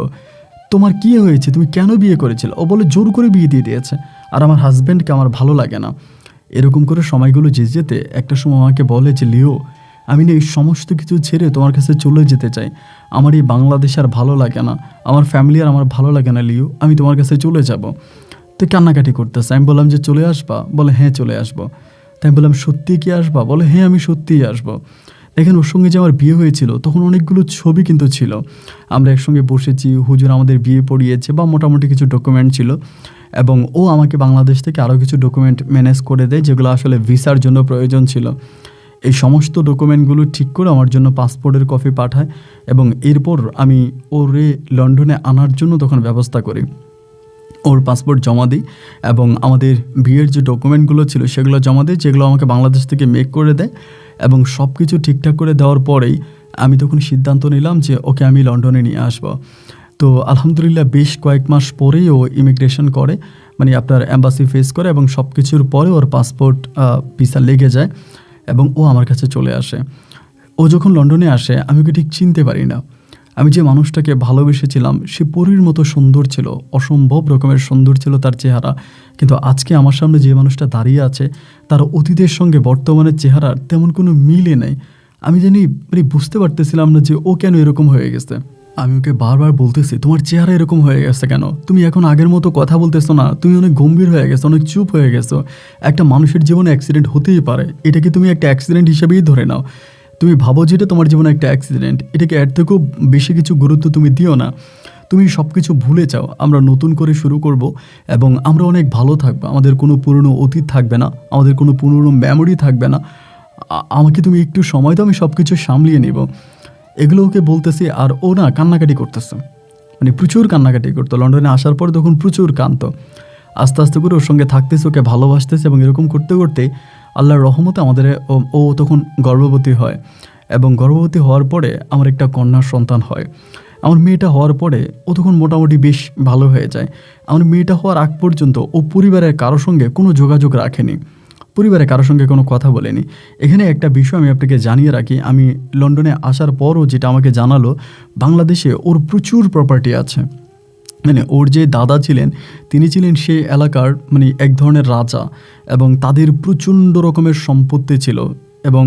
তোমার কী হয়েছে, তুমি কেন বিয়ে করেছিল? ও বলে জোর করে বিয়ে দিয়ে দিয়েছে, আর আমার হাজব্যান্ডকে আমার ভালো লাগে না। এরকম করে সময়গুলো যেতে যেতে একটা সময় আমাকে বলে যে লিও আমি না এই সমস্ত কিছু ছেড়ে তোমার কাছে চলে যেতে চাই, আমার এই বাংলাদেশ আর ভালো লাগে না, আমার ফ্যামিলি আর আমার ভালো লাগে না লিও, আমি তোমার কাছে চলে যাব। তো কান্নাকাটি করতেছে। আমি বললাম যে চলে আসবা? বলে হ্যাঁ চলে আসবো। তাই আমি বললাম সত্যি কি আসবা? বলে হ্যাঁ আমি সত্যিই আসবো। দেখেন ওর সঙ্গে যে আমার বিয়ে হয়েছিল তখন অনেকগুলো ছবি কিন্তু ছিল, আমরা একসঙ্গে বসেছি, হুজুর আমাদের বিয়ে পড়িয়েছে বা মোটামুটি কিছু ডকুমেন্ট ছিল, এবং ও আমাকে বাংলাদেশ থেকে আরও কিছু ডকুমেন্ট ম্যানেজ করে দেয় যেগুলো আসলে ভিসার জন্য প্রয়োজন ছিল। এই সমস্ত ডকুমেন্টগুলো ঠিক করে আমার জন্য পাসপোর্টের কপি পাঠায়, এবং এরপর আমি ওরে লন্ডনে আনার জন্য তখন ব্যবস্থা করি, ওর পাসপোর্ট জমা দিই এবং আমাদের বিয়ের যে ডকুমেন্টগুলো ছিল সেগুলো জমা দিই, যেগুলো আমাকে বাংলাদেশ থেকে মেক করে দেয়। এবং সব কিছু ঠিকঠাক করে দেওয়ার পরেই আমি তখন সিদ্ধান্ত নিলাম যে ওকে আমি লন্ডনে নিয়ে আসবো। তো আলহামদুলিল্লাহ বেশ কয়েক মাস পরেই ও ইমিগ্রেশন করে, মানে আপনার অ্যাম্বাসি ফেস করে, এবং সব কিছুর পরে ওর পাসপোর্ট ভিসা লেগে যায় এবং ও আমার কাছে চলে আসে। ও যখন লন্ডনে আসে আমি ওকে ঠিক চিনতে পারি না। আমি যে মানুষটাকে ভালোবেসেছিলাম সে পরীর মতো সুন্দর ছিল, অসম্ভব রকমের সুন্দর ছিল তার চেহারা, কিন্তু আজকে আমার সামনে যে মানুষটা দাঁড়িয়ে আছে তার অতীতের সঙ্গে বর্তমানের চেহারার তেমন কোনো মিলে নেই। আমি জানি মানে বুঝতে পারতেছিলাম না যে ও কেন এরকম হয়ে গেছে। আমি ওকে বারবার বলতেছি, তোমার চেহারা এরকম হয়ে গেছে কেন? তুমি এখন আগের মতো কথা বলতেছো না, তুমি অনেক গম্ভীর হয়ে গেছো, অনেক চুপ হয়ে গেছো। একটা মানুষের জীবনে অ্যাক্সিডেন্ট হতেই পারে, এটাকে তুমি একটা অ্যাক্সিডেন্ট হিসেবেই ধরে নাও। তুমি ভাবো যে এটা তোমার জীবনে একটা অ্যাক্সিডেন্ট, এটাকে এর থেকেও বেশি কিছু গুরুত্ব তুমি দিও না। তুমি সব কিছু ভুলে যাও, আমরা নতুন করে শুরু করব এবং আমরা অনেক ভালো থাকবো। আমাদের কোনো পুরনো অতীত থাকবে না, আমাদের কোনো পুরনো মেমোরি থাকবে না। আমাকে তুমি একটু সময় দাও, আমি সব কিছু সামলিয়ে নেব। এগুলো ওকে বলতেছি আর ও না কান্নাকাটি করতেছে, মানে প্রচুর কান্নাকাটি করতো। লন্ডনে আসার পর তখন প্রচুর কাঁদতো। আস্তে আস্তে করে ওর সঙ্গে থাকতেছে, ওকে ভালোবাসতেছে, এবং এরকম করতে করতে আল্লাহর রহমতে আমাদের ও তখন গর্ভবতী হয়, এবং গর্ভবতী হওয়ার পরে আমার একটা কন্যার সন্তান হয়। আমার মেয়েটা হওয়ার পরে ও তখন মোটামুটি বেশ ভালো হয়ে যায়। আমার মেয়েটা হওয়ার আগ পর্যন্ত ও পরিবারের কারোর সঙ্গে কোনো যোগাযোগ রাখেনি, পরিবারে কারোর সঙ্গে কোনো কথা বলেনি। এখানে একটা বিষয় আমি আপনাকে জানিয়ে রাখি, আমি লন্ডনে আসার পরও যেটা আমাকে জানালো, বাংলাদেশে ওর প্রচুর প্রপার্টি আছে। মানে ওর যে দাদা ছিলেন তিনি ছিলেন সেই এলাকার মানে এক ধরনের রাজা, এবং তাদের প্রচণ্ড রকমের সম্পত্তি ছিল। এবং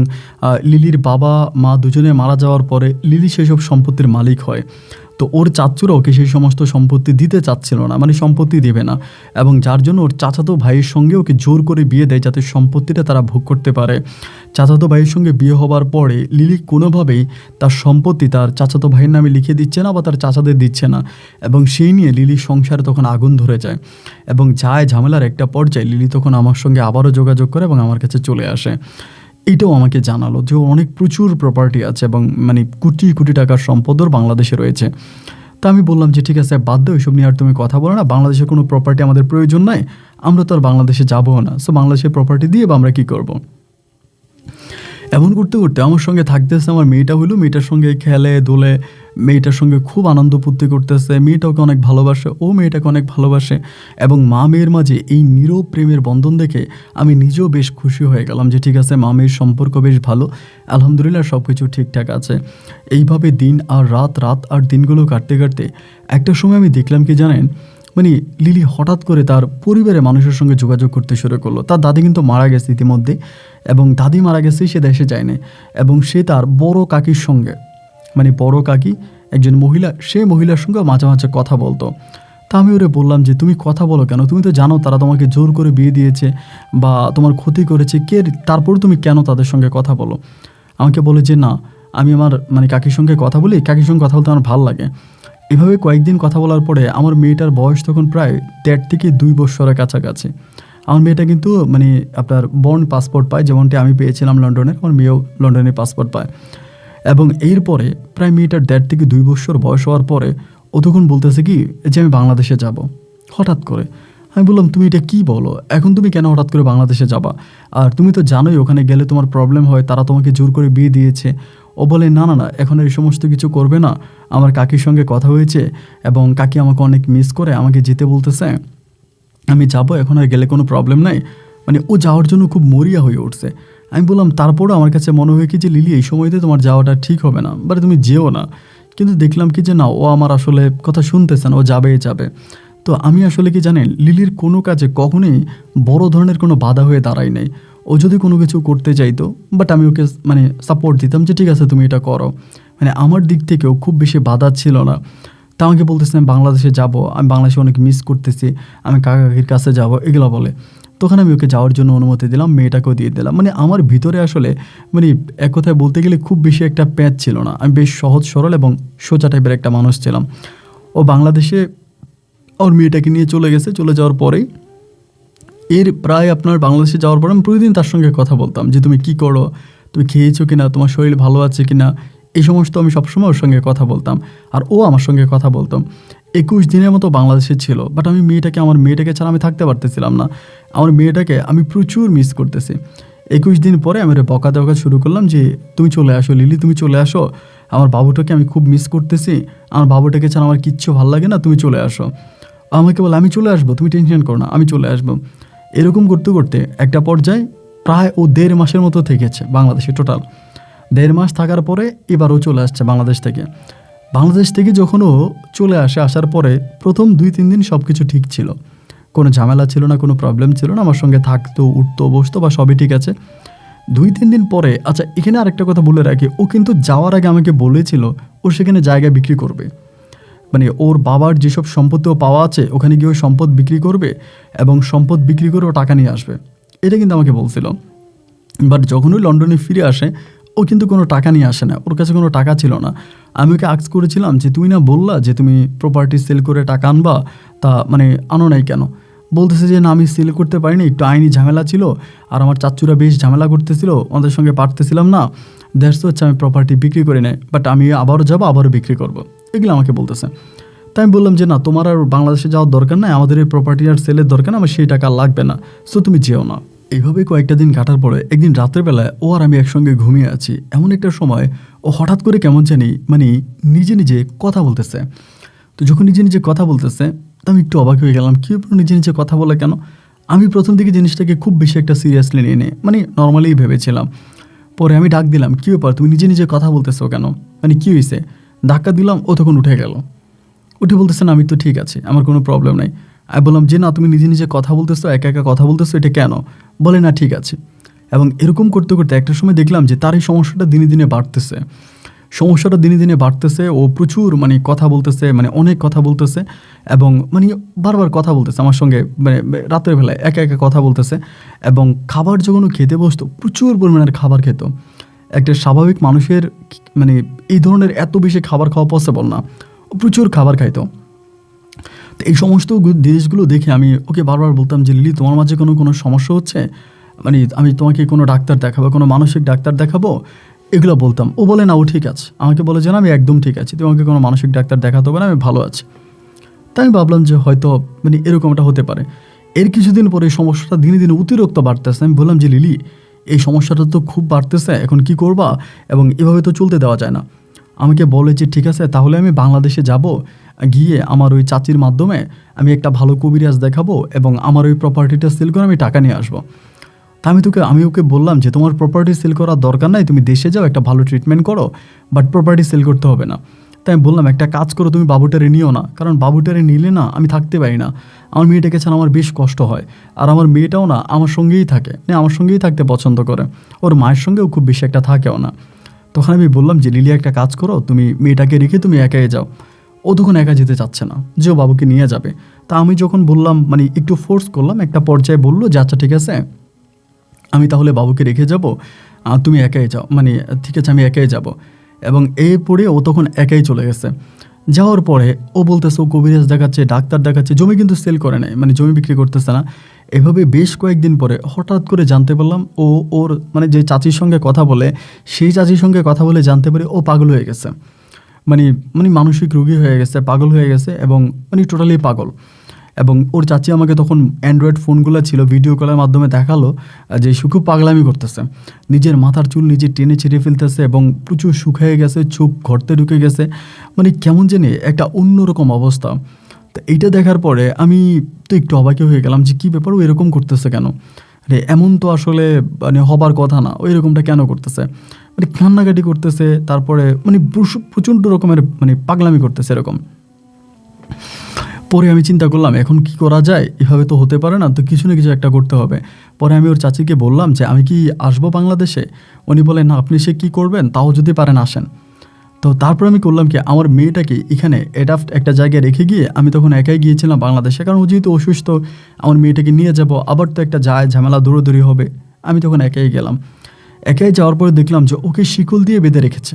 লিলির বাবা মা দুজনে মারা যাওয়ার পরে লিলি সেসব সম্পত্তির মালিক হয়। তো ওর চাচ্চুরা ওকে সেই সমস্ত সম্পত্তি দিতে চাচ্ছিল না, মানে সম্পত্তি দেবে না, এবং যার জন্য ওর চাচাতো ভাইয়ের সঙ্গে ওকে জোর করে বিয়ে দেয় যাতে সম্পত্তিটা তারা ভোগ করতে পারে। চাচাতো ভাইয়ের সঙ্গে বিয়ে হবার পরে লিলি কোনোভাবেই তার সম্পত্তি তার চাচাতো ভাইয়ের নামে লিখে দিচ্ছে না বা তার চাচাদের দিচ্ছে না, এবং সেই নিয়ে লিলির সংসারে তখন আগুন ধরে যায়। এবং যায় ঝামেলার একটা পর্যায়ে লিলি তখন আমার সঙ্গে আবারও যোগাযোগ করে এবং আমার কাছে চলে আসে। এইটাও আমাকে জানালো যে ওর অনেক প্রচুর প্রপার্টি আছে এবং মানে কোটি কোটি টাকার সম্পদ ওর বাংলাদেশে রয়েছে। তা আমি বললাম যে ঠিক আছে, বাদ দাও এসব নিয়ে, আর তুমি কথা বলো না, বাংলাদেশের কোনো প্রপার্টি আমাদের প্রয়োজন নাই, আমরা তো আর বাংলাদেশে যাবো না, সো বাংলাদেশের প্রপার্টি দিয়ে বা আমরা কী করবো। এমন করতে করতে আমার সঙ্গে থাকতেছে আমার মেয়েটা, হলো মেয়েটার সঙ্গে খেলে দোলে, মেয়েটার সঙ্গে খুব আনন্দ ফুর্তি করতেছে, মেয়েটাকে অনেক ভালোবাসে, ও মেয়েটাকে অনেক ভালোবাসে, এবং মা মেয়ের মাঝে এই নীরব প্রেমের বন্ধন দেখে আমি নিজেও বেশ খুশি হয়ে গেলাম যে ঠিক আছে, মা মেয়ের সম্পর্ক বেশ ভালো, আলহামদুলিল্লাহ সব কিছু ঠিকঠাক আছে। এইভাবে দিন আর রাত, রাত আর দিনগুলো কাটতে কাটতে একটা সময় আমি দেখলাম কি জানেন, মানে লিলি হঠাৎ করে তার পরিবারের মানুষের সঙ্গে যোগাযোগ করতে শুরু করলো। তার দাদি কিন্তু মারা গেছে ইতিমধ্যে, এবং দাদি মারা গেছে, সে দেশে যায়নি, এবং সে তার বড় কাকির সঙ্গে, মানে বড় কাকি একজন মহিলা, সেই মহিলার সঙ্গে মাঝে মাঝে কথা বলতো। তা আমি ওরে বললাম যে তুমি কথা বলো কেন, তুমি তো জানো তারা তোমাকে জোর করে বিয়ে দিয়েছে বা তোমার ক্ষতি করেছে, কে, তারপর তুমি কেন তাদের সঙ্গে কথা বলো? আমাকে বলে যে না, আমি আমার মানে কাকির সঙ্গে কথা বলি, কাকির সঙ্গে কথা বলতে আমার ভালো লাগে। এভাবে কয়েকদিন কথা বলার পরে আমার মেয়েটার বয়স তখন প্রায় 1.5 থেকে 2 বছরের কাছাকাছি। আমার মেয়েটা কিন্তু মানে আপনার বর্ন পাসপোর্ট পায়, যেমনটি আমি পেয়েছিলাম লন্ডনের, আমার মেয়েও লন্ডনের পাসপোর্ট পায়। এবং এরপরে প্রায় মেয়েটার 1.5 থেকে 2 বছর বয়স হওয়ার পরে ও তখন বলতেছে কি যে আমি বাংলাদেশে যাব হঠাৎ করে। আমি বললাম তুমি এটা কী বলো, এখন তুমি কেন হঠাৎ করে বাংলাদেশে যাবা? আর তুমি তো জানোই ওখানে গেলে তোমার প্রবলেম হয়, তারা তোমাকে জোর করে বিয়ে দিয়েছে। ও বলে না না না, এখন এই সমস্ত কিছু করবে না, আমার কাকির সঙ্গে কথা হয়েছে এবং কাকি আমাকে অনেক মিস করে আমাকে যেতে বলতেছে, আমি যাব, এখন আর গেলে কোনো প্রবলেম নাই। মানে ও যাওয়ার জন্য খুব মরিয়া হয়ে উঠছে। আমি বললাম তারপরও আমার কাছে মনে হয় কি যে লিলি এই সময়তে তোমার যাওয়াটা ঠিক হবে না, বাট তুমি যেও না। কিন্তু দেখলাম কি যে না, ও আমার আসলে কথা শুনতেছে না, ও যাবেই যাবে। তো আমি আসলে কি জানেন, লিলির কোনো কাজে কখনোই বড় ধরনের কোনো বাধা হয়ে দাঁড়াই নাই। ও যদি কোনো কিছু করতে চাইতো, বাট আমি ওকে মানে সাপোর্ট দিতাম যে ঠিক আছে তুমি এটা করো। মানে আমার দিক থেকেও খুব বেশি বাধা ছিল না। তা আমাকে বলতেছে আমি বাংলাদেশে যাব, আমি বাংলাদেশে অনেক মিস করতেছি, আমি কাকা কাকির কাছে যাব, এগুলো বলে। তখন আমি ওকে যাওয়ার জন্য অনুমতি দিলাম, মেয়েটাকেও দিয়ে দিলাম। মানে আমার ভিতরে আসলে মানে এক কথায় বলতে গেলে খুব বেশি একটা প্যাঁচ ছিল না, আমি বেশ সহজ সরল এবং সোজা টাইপের একটা মানুষ ছিলাম। ও বাংলাদেশে ওর মেয়েটাকে নিয়ে চলে গেছে। চলে যাওয়ার পরেই এর প্রায় আপনার বাংলাদেশে যাওয়ার পর আমি প্রতিদিন তার সঙ্গে কথা বলতাম যে তুমি কি করো, তুমি খেয়েছো কিনা, তোমার শরীর ভালো আছে কিনা, এই সমস্ত আমি সবসময় ওর সঙ্গে কথা বলতাম, আর ও আমার সঙ্গে কথা বলতাম। 21 দিনের মতো বাংলাদেশে ছিল, বাট আমি আমার মেয়েটাকে ছাড়া আমি থাকতে পারতেছিলাম না। আমার মেয়েটাকে আমি প্রচুর মিস করতেছি। 21 দিন পরে আমি বকা দেওয়া শুরু করলাম যে তুমি চলে আসো লিলি, তুমি চলে আসো, আমার বাবুটাকে আমি খুব মিস করতেছি, আমার বাবুটাকে ছাড়া আমার কিচ্ছু ভালো লাগে না, তুমি চলে আসো। আমাকে বলে আমি চলে আসবো, তুমি টেনশন করো না, আমি চলে আসবো। এরকম করতে করতে একটা পর্যায়ে প্রায় ও 1.5 মাসের মতো থেকেছে বাংলাদেশে। টোটাল 1.5 মাস থাকার পরে এবারও চলে আসছে বাংলাদেশ থেকে। বাংলাদেশ থেকে যখন ও চলে আসে, আসার পরে প্রথম 2-3 দিন সব কিছু ঠিক ছিল, কোনো ঝামেলা ছিল না, কোনো প্রবলেম ছিল না, আমার সঙ্গে থাকতো, উঠতো, বসতো বা সবই ঠিক আছে। 2-3 দিন পরে, আচ্ছা এখানে আরেকটা কথা বলে রাখি, ও কিন্তু যাওয়ার আগে আমাকে বলেছিল ও সেখানে জায়গা বিক্রি করবে, মানে ওর বাবার যেসব সম্পত্তিও পাওয়া আছে ওখানে গিয়ে ওই সম্পদ বিক্রি করবে এবং সম্পদ বিক্রি করে ও টাকা নিয়ে আসবে, এটা কিন্তু আমাকে বলছিল। বাট যখন ওই লন্ডনে ফিরে আসে ও কিন্তু কোনো টাকা নিয়ে আসে না, ওর কাছে কোনো টাকা ছিল না। আমি ওকে আস্ক করেছিলাম যে তুমি না বললা যে তুমি প্রপার্টি সেল করে টাকা আনবা, তা মানে আনো নাই কেন? বলতেছে যে না আমি সেল করতে পারিনি, একটু আইনি ঝামেলা ছিল, আর আমার চাচুরা বেশ ঝামেলা করতেছিল, ওদের সঙ্গে পারতেছিলাম না, দ্যাটস হচ্ছে আমি প্রপার্টি বিক্রি করে নেই, বাট আমি আবারও যাবো, আবারও বিক্রি করবো, এগুলো আমাকে বলতেছে। তাই আমি বললাম যে না তোমার আর বাংলাদেশে যাওয়ার দরকার নাই, আমাদের এই প্রপার্টি আর সেলের দরকার না, আমার সেই টাকা লাগবে না, সো তুমি যেও না। এইভাবে কয়েকটা দিন কাটার পরে একদিন রাতের বেলায় ও আর আমি একসঙ্গে ঘুমিয়ে আছি, এমন একটা সময় ও হঠাৎ করে কেমন জানি মানে নিজে নিজে কথা বলতেছে। তো যখন নিজে নিজে কথা বলতেছে তো আমি একটু অবাক হয়ে গেলাম, কী ব্যাপার নিজে নিজে কথা বলে কেন? আমি প্রথম দিকে জিনিসটাকে খুব বেশি একটা সিরিয়াসলি নিয়ে নে, মানে নর্মালিই ভেবেছিলাম। পরে আমি ডাক দিলাম, কী ব্যাপার তুমি নিজে নিজে কথা বলতেছো কেন, মানে কী হয়েছে? ধাক্কা দিলাম, ও তখন উঠে গেল। উঠে বলতেছে না আমি তো ঠিক আছি, আমার কোনো প্রবলেম নাই। আমি বললাম যে না তুমি নিজে নিজে কথা বলতেছো, একা একা কথা বলতেছো, এটা কেন? বলে না ঠিক আছে। এবং এরকম করতে করতে একটা সময় দেখলাম যে তার এই সমস্যাটা দিনে দিনে বাড়তেছে, সমস্যাটা দিনে দিনে বাড়তেছে। ও প্রচুর মানে কথা বলতেছে, মানে অনেক কথা বলতেছে এবং মানে বারবার কথা বলতেছে আমার সঙ্গে, মানে রাতের বেলায় একা একা কথা বলতেছে। এবং খাবার যখন ও খেতে বসতো প্রচুর পরিমাণের খাবার খেত। একটা স্বাভাবিক মানুষের মানে এই ধরনের এত বেশি খাবার খাওয়া পসিবল না, ও প্রচুর খাবার খাইতো। তো এই সমস্ত জিনিসগুলো দেখে আমি ওকে বারবার বলতাম যে লিলি তোমার মাঝে কোনো সমস্যা হচ্ছে, মানে আমি তোমাকে কোনো ডাক্তার দেখাবো, কোনো মানসিক ডাক্তার দেখাবো, এগুলো বলতাম। ও বলে না ও ঠিক আছে, আমাকে বলে যে না আমি একদম ঠিক আছি, তোমাকে কোনো মানসিক ডাক্তার দেখাতে হবে না, আমি ভালো আছি। তাই আমি ভাবলাম যে হয়তো মানে এরকমটা হতে পারে। এর কিছুদিন পরে এই সমস্যাটা দিনে দিনে অতিরিক্ত বাড়তেছে। আমি বললাম যে লিলি এই সমস্যাটা তো খুব বাড়তেছে, এখন কি করবা, এবং এভাবে তো চলতে দেওয়া যায় না। আমাকে বলে যে ঠিক আছে তাহলে আমি বাংলাদেশে যাব, গিয়ে আমার ওই চাচির মাধ্যমে আমি একটা ভালো কবিরাজ দেখাবো এবং আমার ওই প্রপার্টিটা সেল করে আমি টাকা নিয়ে আসবো। তা আমি ওকে বললাম যে তোমার প্রপার্টি সেল করার দরকার নাই, তুমি দেশে যাও, একটা ভালো ট্রিটমেন্ট করো, বাট প্রপার্টি সেল করতে হবে না। তাই আমি বললাম একটা কাজ করো, তুমি বাবুটারে নিও না, কারণ বাবুটারে নিলে না আমি থাকতে পারি না, আমার মেয়েটাকে ছাড়া আমার বেশ কষ্ট হয়। আর আমার মেয়েটাও না আমার সঙ্গেই থাকে, মানে আমার সঙ্গেই থাকতে পছন্দ করে, ওর মায়ের সঙ্গেও খুব বেশি একটা থাকেও না। তখন আমি বললাম যে লিলি একটা কাজ করো, তুমি মেয়েটাকে রেখে তুমি একাই যাও। ও তখন একা যেতে চাচ্ছে না, যে ও বাবুকে নিয়ে যাবে। তা আমি যখন বললাম মানে একটু ফোর্স করলাম, একটা পর্যায়ে বললো যে আচ্ছা ঠিক আছে আমি তাহলে বাবুকে রেখে যাব, তুমি একাই যাও, মানে ঠিক আছে আমি একাই যাব। এবং এই পড়ে ও তখন একাই চলে গেছে। যাওয়ার পরে ও বলতেছে ও কবিরাজ দেখাচ্ছে, ডাক্তার দেখাচ্ছে, জমি কিন্তু সেল করে নেয়, মানে জমি বিক্রি করতেছে না। এভাবে বেশ কয়েকদিন পরে হঠাৎ করে জানতে পারলাম ও ওর মানে যে চাচির সঙ্গে কথা বলে, সেই চাচির সঙ্গে কথা বলে জানতে পারি ও পাগল হয়ে গেছে, মানে মানে মানসিক রোগী হয়ে গেছে, পাগল হয়ে গেছে এবং মানে টোটালি পাগল। এবং ওর চাচি আমাকে তখন অ্যান্ড্রয়েড ফোনগুলো ছিল, ভিডিও কলের মাধ্যমে দেখালো যে খুব পাগলামি করতেছে, নিজের মাথার চুল নিজে টেনে ছিঁড়ে ফেলতেছে এবং প্রচুর শুকিয়ে গেছে, চোখ ঘরতে ঢুকে গেছে, মানে কেমন জানি একটা অন্যরকম অবস্থা। তো এইটা দেখার পরে আমি তো একটু অবাকই হয়ে গেলাম যে কী ব্যাপার, ও এরকম করতেছে কেন, মানে এমন তো আসলে মানে হবার কথা না, ও এরকমটা কেন করতেছে, মানে কান্নাকাটি করতেছে, তারপরে মানে প্রচণ্ড রকমের মানে পাগলামি করতেছে এরকম। পরে আমি চিন্তা করলাম এখন কি করা যায়, এভাবে তো হতে পারে না, তো কিছু না কিছু একটা করতে হবে। পরে আমি ওর চাচিকে বললাম যে আমি কি আসবো বাংলাদেশে? উনি বলেন না আপনি সে কী করবেন, তাও যদি পারেন আসেন। তো তারপর আমি করলাম কি আমার মেয়েটাকে এখানে অ্যাডাপ্ট একটা জায়গায় রেখে গিয়ে আমি তখন একাই গিয়েছিলাম বাংলাদেশে, কারণ ও যেহেতু অসুস্থ, আমার মেয়েটাকে নিয়ে যাব, আবার তো একটা ঝামেলা দৌড়োদৌড়ি হবে। আমি তখন একাই গেলাম। একাই যাওয়ার পরে দেখলাম যে ওকে শিকল দিয়ে বেঁধে রেখেছে,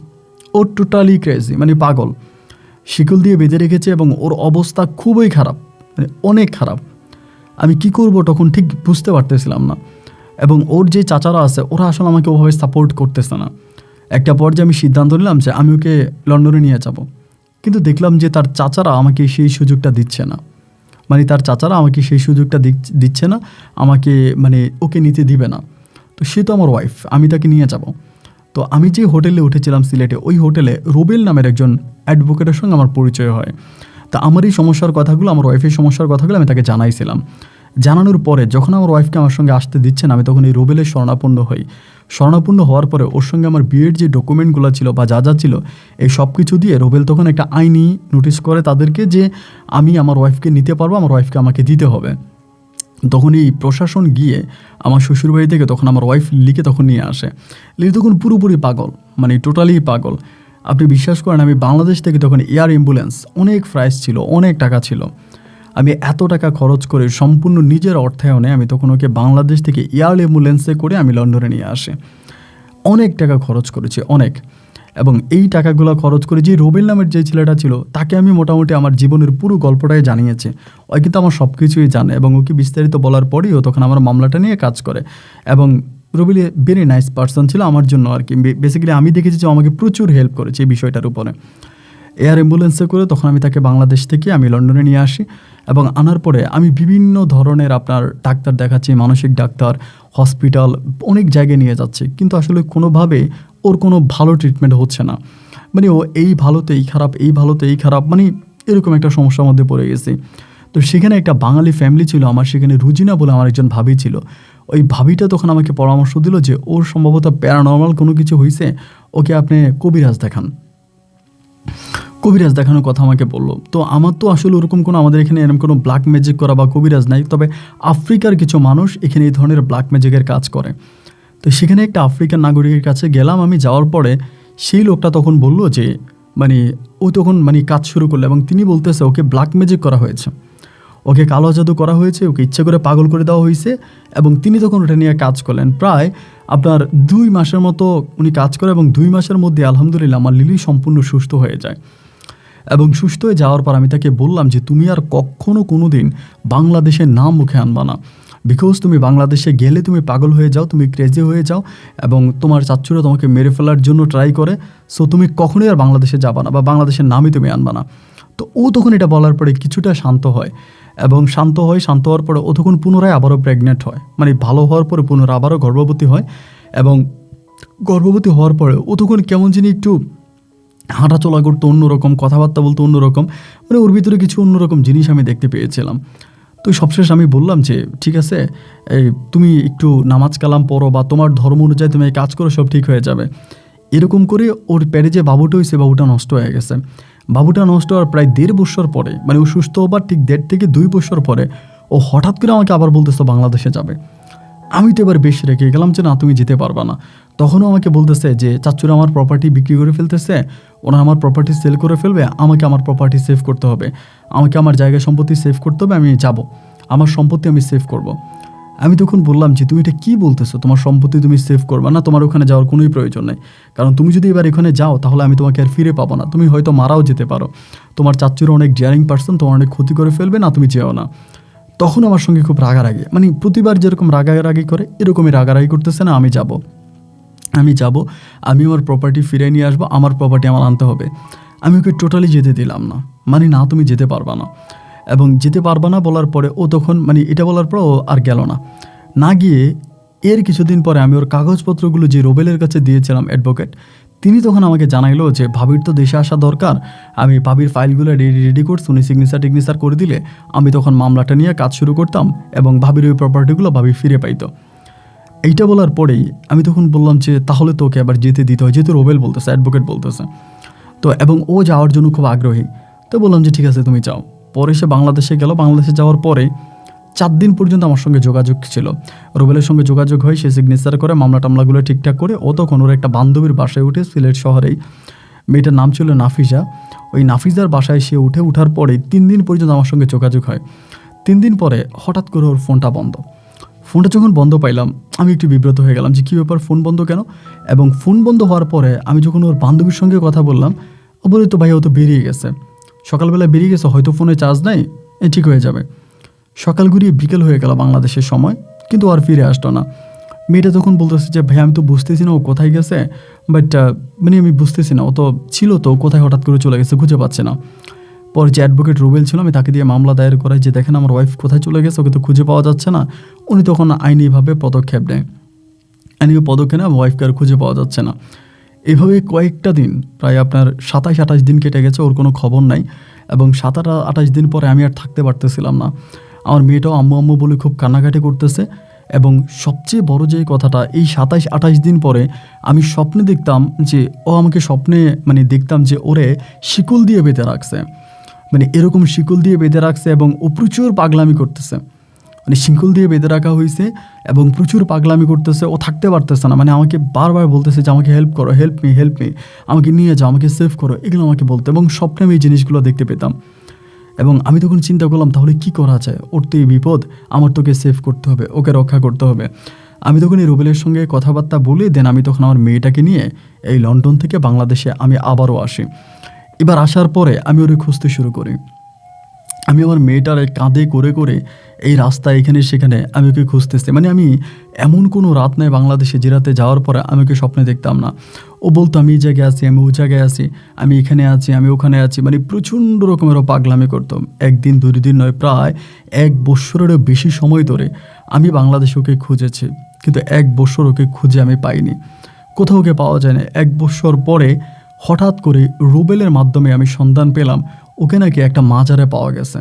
ও টোটালি ক্রেজি, মানে পাগল, শিকল দিয়ে বেঁধে রেখেছে এবং ওর অবস্থা খুবই খারাপ, মানে অনেক খারাপ। আমি কি করব তখন ঠিক বুঝতে পারতেছিলাম না। এবং ওর যে চাচারা আছে ওরা আসলে আমাকে ওভাবে সাপোর্ট করতেছে না। একটা পর্যায়ে আমি সিদ্ধান্ত নিলাম যে আমি ওকে লন্ডনে নিয়ে যাব, কিন্তু দেখলাম যে তার চাচারা আমাকে সেই সুযোগটা দিচ্ছে না, মানে তার চাচারা আমাকে সেই সুযোগটা দিচ্ছে না, আমাকে মানে ওকে নিতে দিবে না। তো সে তো আমার ওয়াইফ, আমি তাকে নিয়ে যাব। তো তো আমি যে হোটেলে উঠেছিলাম সিলেটে, ওই হোটেলে রুবেল নামের একজন অ্যাডভোকেটের সঙ্গে আমার পরিচয় হয়। তা আমার এই সমস্যার কথাগুলো, আমার ওয়াইফের সমস্যার কথাগুলো আমি তাকে জানাইছিলাম। জানানোর পরে যখন আমার ওয়াইফকে আমার সঙ্গে আসতে দিচ্ছেন, আমি তখন এই রুবেলের শরণাপন্ন হই। শরণাপন্ন হওয়ার পরে ওর সঙ্গে আমার বিয়ের যে ডকুমেন্টগুলো ছিল বা যা যা ছিল, এই সব কিছু দিয়ে রুবেল তখন একটা আইনি নোটিশ করে তাদেরকে যে আমি আমার ওয়াইফকে নিতে পারবো, আমার ওয়াইফকে আমাকে দিতে হবে। তখন এই প্রশাসন গিয়ে আমার শ্বশুরবাড়ি থেকে তখন আমার ওয়াইফ লিকে তখন নিয়ে আসে। লিলি তখন পুরোপুরি পাগল, মানে টোটালি পাগল। আপনি বিশ্বাস করেন, আমি বাংলাদেশ থেকে তখন এয়ার অ্যাম্বুলেন্স, অনেক প্রাইস ছিল, অনেক টাকা ছিল, আমি এত টাকা খরচ করে সম্পূর্ণ নিজের অর্থায়নে আমি তখন ওকে বাংলাদেশ থেকে এয়ার অ্যাম্বুলেন্সে করে আমি লন্ডনে নিয়ে আসি। অনেক টাকা খরচ করেছি, অনেক। এবং এই টাকাগুলো খরচ করে যে রুবেল নামের যে ছেলেটা ছিল, তাকে আমি মোটামুটি আমার জীবনের পুরো গল্পটাই জানিয়েছি। ও কিন্তু আমার সব কিছুই জানে, এবং ওকে বিস্তারিত বলার পরেই ও তখন আমার মামলাটা নিয়ে কাজ করে। এবং রুবেল ভেরি নাইস পার্সন ছিল আমার জন্য আর কি। বেসিক্যালি আমি দেখেছি যে আমাকে প্রচুর হেল্প করেছে এই বিষয়টার উপরে। এয়ার অ্যাম্বুলেন্সে করে তখন আমি তাকে বাংলাদেশ থেকে আমি লন্ডনে নিয়ে আসি। এবং আনার পরে আমি বিভিন্ন ধরনের আপনার ডাক্তার দেখাচ্ছি, মানসিক ডাক্তার, হসপিটাল, অনেক জায়গায় নিয়ে যাচ্ছি, কিন্তু আসলে কোনোভাবে ওর কোনো ভালো ট্রিটমেন্ট হচ্ছে না। মানে ও এই ভালোতে এই খারাপ, এই ভালোতে এই খারাপ, মানে এরকম একটা সমস্যার মধ্যে পড়ে গেছি। তো সেখানে একটা বাঙালি ফ্যামিলি ছিল আমার, সেখানে রুজিনা বলে আমার একজন ভাবি ছিল। ওই ভাবিটা তখন আমাকে পরামর্শ দিল যে ওর সম্ভবত প্যারানর্মাল কোনো কিছু হয়েছে, ওকে আপনি কবিরাজ দেখান। কবিরাজ দেখানোর কথা আমাকে বললো। তো আমার তো আসলে ওরকম কোনো, আমাদের এখানে এরকম কোনো ব্ল্যাক ম্যাজিক করা বা কবিরাজ নাই, তবে আফ্রিকার কিছু মানুষ এখানে এই ধরনের ব্ল্যাক ম্যাজিকের কাজ করে। তো সেখানে একটা আফ্রিকান নাগরিকের কাছে গেলাম আমি। যাওয়ার পরে সেই লোকটা তখন বলল যে মানে ও তখন মানে কাজ শুরু করলো, এবং তিনি বলতেছে ওকে ব্ল্যাক ম্যাজিক করা হয়েছে, ওকে কালো জাদু করা হয়েছে, ওকে ইচ্ছা করে পাগল করে দেওয়া হয়েছে। এবং তিনি তখন ওটা নিয়ে কাজ করলেন প্রায় আপনার 2 মাসের মতো উনি কাজ করে, এবং 2 মাসের মধ্যে আলহামদুলিল্লাহ আমার লিলি সম্পূর্ণ সুস্থ হয়ে যায়। এবং সুস্থ হয়ে যাওয়ার পর আমি তাকে বললাম যে তুমি আর কখনো কোনো দিন বাংলাদেশের নাম মুখে আনবা না, বিকজ তুমি বাংলাদেশে গেলে তুমি পাগল হয়ে যাও, তুমি ক্রেজি হয়ে যাও, এবং তোমার চাচ্চুরা তোমাকে মেরে ফেলার জন্য ট্রাই করে। সো তুমি কখনোই আর বাংলাদেশে যাবা না, বা বাংলাদেশের নামই তুমি আনবা না। তো ও তখন এটা বলার পরে কিছুটা শান্ত হয়, এবং শান্ত হওয়ার পরে ও তখন পুনরায় আবারও প্রেগনেন্ট হয়, মানে ভালো হওয়ার পরে পুনরায় আবারও গর্ভবতী হয়। এবং গর্ভবতী হওয়ার পরে ও তখন কেমন জানি একটু হাঁটাচলা করতো অন্যরকম, কথাবার্তা বলতো অন্যরকম, মানে ওর ভিতরে কিছু অন্যরকম জিনিস আমি দেখতে পেয়েছিলাম। তো সবশেষ আমি বললাম যে ঠিক আছে, এই তুমি একটু নামাজ কালাম পড়ো বা তোমার ধর্ম অনুযায়ী তুমি এই কাজ করো, সব ঠিক হয়ে যাবে। এরকম করে ওর পেটে যে বাবুটা হয়েছে, বাবুটা নষ্ট হয়ে গেছে। বাবুটা নষ্ট হওয়ার প্রায় 1.5 বছর পরে, মানে ও সুস্থ হবার ঠিক 1.5 থেকে 2 বছর পরে ও হঠাৎ করে আমাকে আবার বলতেছে বাংলাদেশে যাবে। আমি তো এবার বেশ রেখে গেলাম যে না, তুমি যেতে পারবা না। তখনও আমাকে বলতেছে যে চাচ্চুরা আমার প্রপার্টি বিক্রি করে ফেলতেছে, ওরা আমার প্রপার্টি সেল করে ফেলবে, আমাকে আমার প্রপার্টি সেভ করতে হবে, আমাকে আমার জায়গা সম্পত্তি সেভ করতে হবে, আমি যাব, আমার সম্পত্তি আমি সেভ করব। আমি তখন বললাম যে তুমি এটা কী বলতেছো, তোমার সম্পত্তি তুমি সেভ করবা না, তোমার ওখানে যাওয়ার কোনোই প্রয়োজন নেই, কারণ তুমি যদি এবার এখানে যাও তাহলে আমি তোমাকে আর ফিরে পাবো না, তুমি হয়তো মারাও যেতে পারো, তোমার চাচ্চুরা অনেক ডেয়ারিং পার্সন, তোমার অনেক ক্ষতি করে ফেলবে, না তুমি যেও না। তখন আমার সঙ্গে খুব রাগারাগি, মানে প্রতিবার যেরকম রাগারাগি করে এরকমই রাগারাগি করতেছে, না আমি যাব, আমি আমার প্রপার্টি ফিরে নিয়ে আসবো, আমার প্রপার্টি আমার আনতে হবে। আমি ওকে টোটালি যেতে দিলাম না, মানে না তুমি যেতে পারবা না। এবং যেতে পারবা না বলার পরে ও তখন মানে এটা বলার পর ও আর গেল না গিয়ে এর কিছুদিন পরে আমি ওর কাগজপত্রগুলো যে রুবেলের কাছে দিয়েছিলাম অ্যাডভোকেট, তিনি তখন আমাকে জানাইলো যে ভাবির তো দেশে আসা দরকার, আমি ভাবির ফাইলগুলো রেডি করছি, উনি সিগনেচার করে দিলে আমি তখন মামলাটা নিয়ে কাজ শুরু করতাম, এবং ভাবির ওই প্রপার্টিগুলো ভাবি ফিরে পাইতো। এইটা বলার পরেই আমি তখন বললাম যে তাহলে তোকে আবার যেতে দিতে হয়, যেহেতু রুবেল বলতেছে, অ্যাডভোকেট বলতেছে তো, এবং ও যাওয়ার জন্য খুব আগ্রহী। তো বললাম যে ঠিক আছে তুমি যাও। পরে সে বাংলাদেশে গেল। বাংলাদেশে যাওয়ার পরে 4 দিন পর্যন্ত আমার সঙ্গে যোগাযোগ ছিল, রুবেলের সঙ্গে যোগাযোগ হয়, সে সিগনেচার করে টামলাগুলো ঠিকঠাক করে। ও তখন ওর একটা বান্ধবীর বাসায় উঠে, সিলেট শহরেই, মেয়েটার নাম ছিল নাফিজা। ওই নাফিজার বাসায় সে উঠার পরে 3 দিন পর্যন্ত আমার সঙ্গে যোগাযোগ হয়। 3 দিন পরে হঠাৎ করে ওর ফোনটা বন্ধ। ফোনটা যখন বন্ধ পাইলাম আমি একটু বিব্রত হয়ে গেলাম যে কী ব্যাপার, ফোন বন্ধ কেন? এবং ফোন বন্ধ হওয়ার পরে আমি যখন ওর বান্ধবীর সঙ্গে কথা বললাম, ও বলে তো ভাই ও তো বেরিয়ে গেছে, সকালবেলা বেরিয়ে গেছে, হয়তো ফোনে চার্জ নাই, ঠিক হয়ে যাবে। সকাল ঘুরিয়ে বিকেল হয়ে গেল বাংলাদেশের সময়, কিন্তু আর ফিরে আসতো না। মেয়েটা তখন বলতেছে যে ভাই আমি তো বুঝতেছি না ও কোথায় গেছে, বাট মানে আমি বুঝতেছি না, ও তো ছিল তো কোথায় হঠাৎ করে চলে গেছে, খুঁজে পাচ্ছে না। পরে যে অ্যাডভোকেট রুবেল ছিল আমি তাকে দিয়ে মামলা দায়ের করাই যে দেখেন আমার ওয়াইফ কোথায় চলে গেছে, ওকে তো খুঁজে পাওয়া যাচ্ছে না। উনি তখন আইনিভাবে পদক্ষেপ নেয়, আইনি পদক্ষেপ নেয়, ওয়াইফকে আর খুঁজে পাওয়া যাচ্ছে না। এভাবে কয়েকটা দিন, প্রায় আপনার ২৭-২৮ দিন কেটে গেছে, ওর কোনো খবর নাই। এবং ২৭-২৮ দিন পরে আমি আর থাকতে পারতেছিলাম না। আমার মেয়েটাও আম্মু আম্মু বলে খুব কান্নাকাটি করতেছে। এবং সবচেয়ে বড় যে কথাটা, এই ২৭-২৮ দিন পরে আমি স্বপ্নে দেখতাম যে ও আমাকে স্বপ্নে মানে দেখতাম যে ওরে শিকল দিয়ে বেঁধে রাখছে। মানে এরকম শিকল দিয়ে বেঁধে রাখছে এবং ও প্রচুর পাগলামি করতেছে। মানে শিকল দিয়ে বেঁধে রাখা হয়েছে এবং প্রচুর পাগলামি করতেছে, ও থাকতে পারতেছে না। মানে আমাকে বারবার বলতেছে যে আমাকে হেল্প করো, হেল্প মি, আমাকে নিয়ে যাও, আমাকে সেভ করো, এগুলো আমাকে বলতো। এবং স্বপ্নে আমি এই জিনিসগুলো দেখতে পেতাম। এবং আমি তখন চিন্তা করলাম, তাহলে কি করা যায়? ওর তো এই বিপদ, আমার তোকে সেভ করতে হবে, ওকে রক্ষা করতে হবে। আমি তখন এই রুবেলের সঙ্গে কথাবার্তা বলে দেন আমি তখন আমার মেয়েটাকে নিয়ে এই লন্ডন থেকে বাংলাদেশে আমি আবারও আসি। এবার আসার পরে আমি ওরে খুঁজতে শুরু করি। আমি আমার মেয়েটার কাঁধে করে করে এই রাস্তা এখানে সেখানে আমি ওকে খুঁজতেছি। মানে আমি এমন কোনো রাত নেই বাংলাদেশে যে রাতে যাওয়ার পরে আমি ওকে স্বপ্নে দেখতাম না। ও বলতো আমি এই জায়গায় আছি, আমি ওই জায়গায় আছি, আমি এখানে আছি, আমি ওখানে আছি। মানে প্রচণ্ড রকমেরও পাগলামি করতাম। একদিন ২ দিন নয়, প্রায় ১ বৎসরেরও বেশি সময় ধরে আমি বাংলাদেশে ওকে খুঁজেছি, কিন্তু ১ বৎসর ওকে খুঁজে আমি পাইনি, কোথাও ওকে পাওয়া যায় না। ১ বৎসর পরে হঠাৎ করে রুবেলের মাধ্যমে আমি সন্ধান পেলাম ওকে নাকি একটা মাজারে পাওয়া গেছে,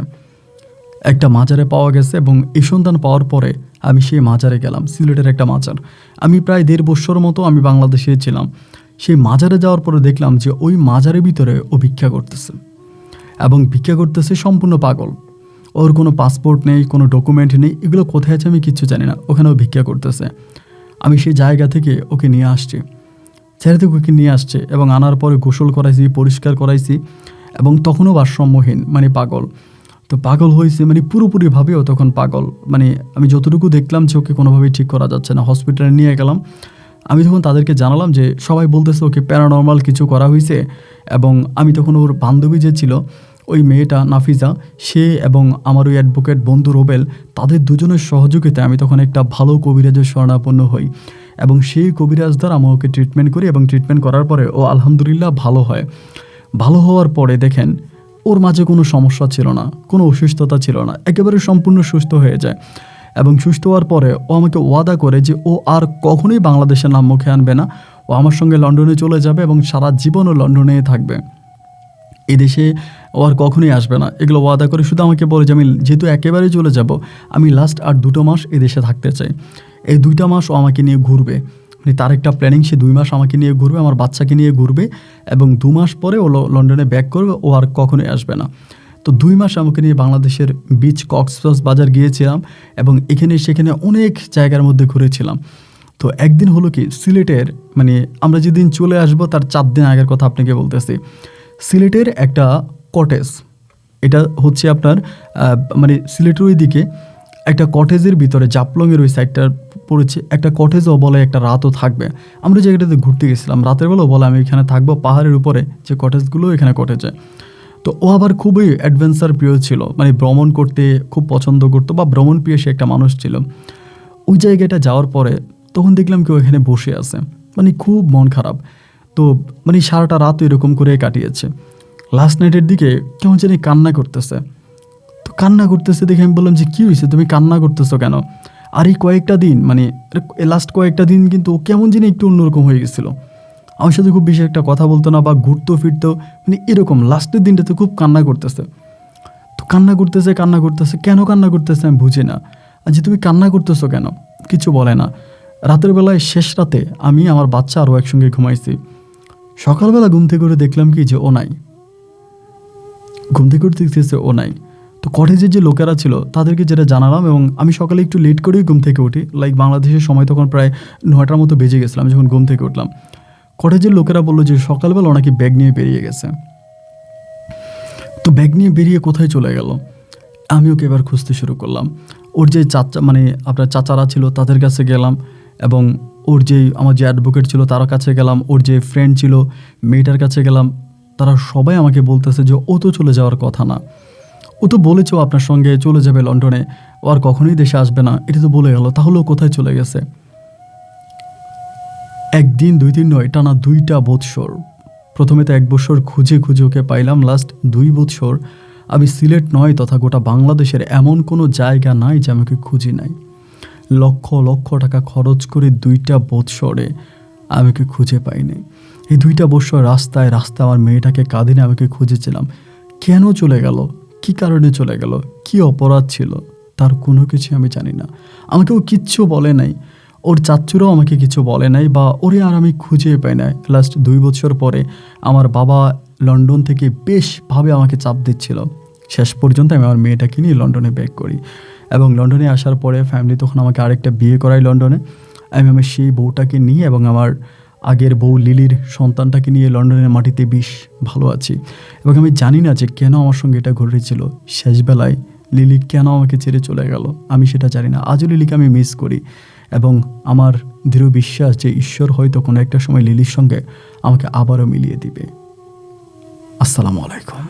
একটা মাজারে পাওয়া গেছে। এবং এই সন্ধান পাওয়ার পরে আমি সেই মাজারে গেলাম, সিলেটের একটা মাজার। আমি প্রায় ১.৫ বৎসর মতো আমি বাংলাদেশে ছিলাম। সেই মাজারে যাওয়ার পরে দেখলাম যে ওই মাজারের ভিতরে ও ভিক্ষা করতেছে, এবং ভিক্ষা করতেছে সম্পূর্ণ পাগল। ওর কোনো পাসপোর্ট নেই, কোনো ডকুমেন্ট নেই, এগুলো কোথায় আছে আমি কিচ্ছু জানি না। ওখানেও ভিক্ষা করতেছে। আমি সেই জায়গা থেকে ওকে নিয়ে আসছি, ছেড়ে থেকে ওকে নিয়ে আসছে এবং আনার পরে গোসল করাইছি, পরিষ্কার করাইছি। এবং তখনও ভারসাম্যহীন, মানে পাগল। তো পাগল হয়েছে, মানে পুরোপুরিভাবেও তখন পাগল। মানে আমি যতটুকু দেখলাম যে ওকে কোনোভাবেই ঠিক করা যাচ্ছে না, হসপিটালে নিয়ে গেলাম। আমি তখন তাদেরকে জানালাম যে সবাই বলতেছে ওকে প্যারানর্মাল কিছু করা হয়েছে। এবং আমি তখন ওর বান্ধবী যে ছিল, ওই মেয়েটা নাফিজা, সে এবং আমার ওই অ্যাডভোকেট বন্ধু রোবেল, তাদের দুজনের সহযোগিতায় আমি তখন একটা ভালো কবিরাজের শরণাপন্ন হই। এবং সেই কবিরাজ দ্বারা আমি ওকে ট্রিটমেন্ট করি, এবং ট্রিটমেন্ট করার পরে ও আলহামদুলিল্লাহ ভালো হয়। ভালো হওয়ার পরে দেখেন ওর মাঝে কোনো সমস্যা ছিল না, কোনো অসুস্থতা ছিল না, একেবারে সম্পূর্ণ সুস্থ হয়ে যায়। এবং সুস্থ হওয়ার পরে ও আমাকে ওয়াদা করে যে ও আর কখনোই বাংলাদেশের নাম মুখে আনবে না, ও আমার সঙ্গে লন্ডনে চলে যাবে এবং সারা জীবনও লন্ডনেই থাকবে, এদেশে ও আর কখনোই আসবে না। এগুলো ওয়াদা করে শুধু আমাকে বলে যে আমি যেহেতু একেবারেই চলে যাব, আমি লাস্ট আর 2 মাস এদেশে থাকতে চাই। এই 2টা মাস ও আমাকে নিয়ে ঘুরবে, মানে তার একটা প্ল্যানিং, সে 2 মাস আমাকে নিয়ে ঘুরবে, আমার বাচ্চাকে নিয়ে ঘুরবে। এবং 2 মাস পরে ও লন্ডনে ব্যাক করবে, ও আর কখনোই আসবে না। তো 2 মাস আমাকে নিয়ে বাংলাদেশের বিচ কক্সবাজার গিয়েছিলাম এবং এখানে সেখানে অনেক জায়গার মধ্যে ঘুরেছিলাম। তো একদিন হলো কি, সিলেটের মানে আমরা যেদিন চলে আসবো তার 4 দিন আগের কথা আপনাকে বলতেছি। সিলেটের একটা কটেজ, এটা হচ্ছে আপনার মানে সিলেটের ওই দিকে একটা কটেজের ভিতরে, জাপলংয়ের ওই সাইডটা পড়েছে, একটা কটেজও বলে একটা রাতও থাকবে। আমরা জায়গাটাতে ঘুরতে গেছিলাম, রাতের বেলাও বলে আমি এখানে থাকবো, পাহাড়ের উপরে যে কটেজগুলো এখানে কটেজে। তো ও আবার খুবই অ্যাডভেঞ্চার প্রিয় ছিল, মানে ভ্রমণ করতে খুব পছন্দ করতো, বা ভ্রমণ প্রিয় সে একটা মানুষ ছিল। ওই জায়গাটা যাওয়ার পরে তখন দেখলাম কেউ এখানে বসে আছে, মানে খুব মন খারাপ। তো মানে সারাটা রাত এরকম করে কাটিয়েছে। লাস্ট নাইটের দিকে কেমন জানি কান্না করতেছে। তো কান্না করতেছে দেখে আমি বললাম যে কী হয়েছে, তুমি কান্না করতেছো কেন? আর এই কয়েকটা দিন, মানে লাস্ট কয়েকটা দিন কিন্তু ও কেমন জানি একটু অন্যরকম হয়ে গেছিলো, আমার সাথে খুব বেশি একটা কথা বলতো না বা ঘুরতো ফিরতো, মানে এরকম লাস্টের দিনটাতে খুব কান্না করতেছে। তো কান্না করতেছে কেন কান্না করতেছে আমি বুঝি না। আর যে তুমি কান্না করতেছো কেন, কিছু বলে না। রাতের বেলায় শেষ রাতে আমি, আমার বাচ্চা আরও একসঙ্গে ঘুমাইছি। সকালবেলা ঘুম থেকে উঠে দেখলাম কি যে ও নাই, ঘুম থেকে উঠতে দেখতেছে ও নাই। তো কটেজের যে লোকেরা ছিল তাদেরকে যেটা জানালাম, এবং আমি সকালে একটু লেট করেই ঘুম থেকে উঠি, লাইক বাংলাদেশের সময় তখন প্রায় 9টার মতো বেজে গেছিলাম যখন ঘুম থেকে উঠলাম। কটেজের লোকেরা বললো যে সকালবেলা ওনাকে ব্যাগ নিয়ে বেরিয়ে গেছে। তো ব্যাগ নিয়ে বেরিয়ে কোথায় চলে গেল, আমি ওকে এবার খুঁজতে শুরু করলাম। ওর যে চাচা, মানে আপনার চাচারা ছিল তাদের কাছে গেলাম, এবং ওর যে আমার যে অ্যাডভোকেট ছিল তার কাছে গেলাম, ওর যে ফ্রেন্ড ছিল মেয়েটার কাছে গেলাম। তারা সবাই আমাকে বলতেছে যে ও তো চলে যাওয়ার কথা না, ও তো বলেছ আপনার সঙ্গে চলে যাবে লন্ডনে, ও আর কখনোই দেশে আসবে না, এটা তো বলে গেল, তাহলে ও কোথায় চলে গেছে? একদিন 2-3 নয়, টানা 2টা বৎসর। প্রথমে তো 1 বছর খুঁজে খুঁজে ওকে পাইলাম, লাস্ট 2 বৎসর আমি সিলেট নয় তথা গোটা বাংলাদেশের এমন কোনো জায়গা নাই যে আমাকে খুঁজি নাই। লক্ষ লক্ষ টাকা খরচ করে 2টা বৎসরে আমি ওকে খুঁজে পাইনি। এই 2টা বছর রাস্তায় আমার মেয়েটাকে কাঁধে নিয়ে আমাকে খুঁজেছিলাম। কেন চলে গেল, কি কারণে চলে গেল, কি অপরাধ ছিল, তার কোনো কিছু আমি জানি না। আমাকে ও কিচ্ছু বলে নাই, ওর চাচ্চুরাও আমাকে কিছু বলে নাই, বা ওরে আর আমি খুঁজে পাই নাই। লাস্ট 2 বছর পরে আমার বাবা লন্ডন থেকে বেশভাবে আমাকে চাপ দিচ্ছিল। শেষ পর্যন্ত আমি আমার মেয়েটাকে নিয়ে লন্ডনে ব্যাক করি, এবং লন্ডনে আসার পরে ফ্যামিলি তখন আমাকে আরেকটা বিয়ে করাই লন্ডনে। আমি আমার সেই বউটাকে নিয়ে এবং আমার আগের বউ লিলির সন্তানটাকে নিয়ে লন্ডনের মাটিতে বেশ ভালো আছি। এবং আমি জানি না যে কেন আমার সঙ্গে এটা ঘটেছিল। শেষবেলায় লিলি কেন আমাকে ছেড়ে চলে গেল আমি সেটা জানি না। আজও লিলিকে আমি মিস করি, এবং আমার দৃঢ় বিশ্বাস যে ঈশ্বর হয়তো কোনো একটা সময় লিলির সঙ্গে আমাকে আবারও মিলিয়ে দিবে। আসসালামু আলাইকুম।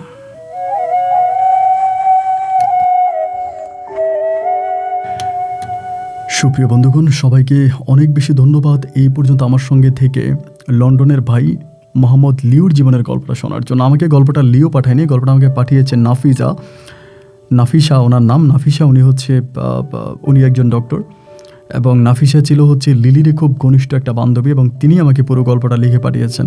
সুপ্রিয় বন্ধুগণ, সবাইকে অনেক বেশি ধন্যবাদ এই পর্যন্ত আমার সঙ্গে থেকে লন্ডনের ভাই মোহাম্মদ লিওর জীবনের গল্পটা শোনার জন্য। আমাকে গল্পটা লিও পাঠায়নি, গল্পটা আমাকে পাঠিয়েছে নাফিসা ওনার নাম। নাফিসা উনি একজন ডক্টর, এবং নাফিসা ছিল হচ্ছে লিলির খুব ঘনিষ্ঠ একটা বান্ধবী, এবং তিনি আমাকে পুরো গল্পটা লিখে পাঠিয়েছেন।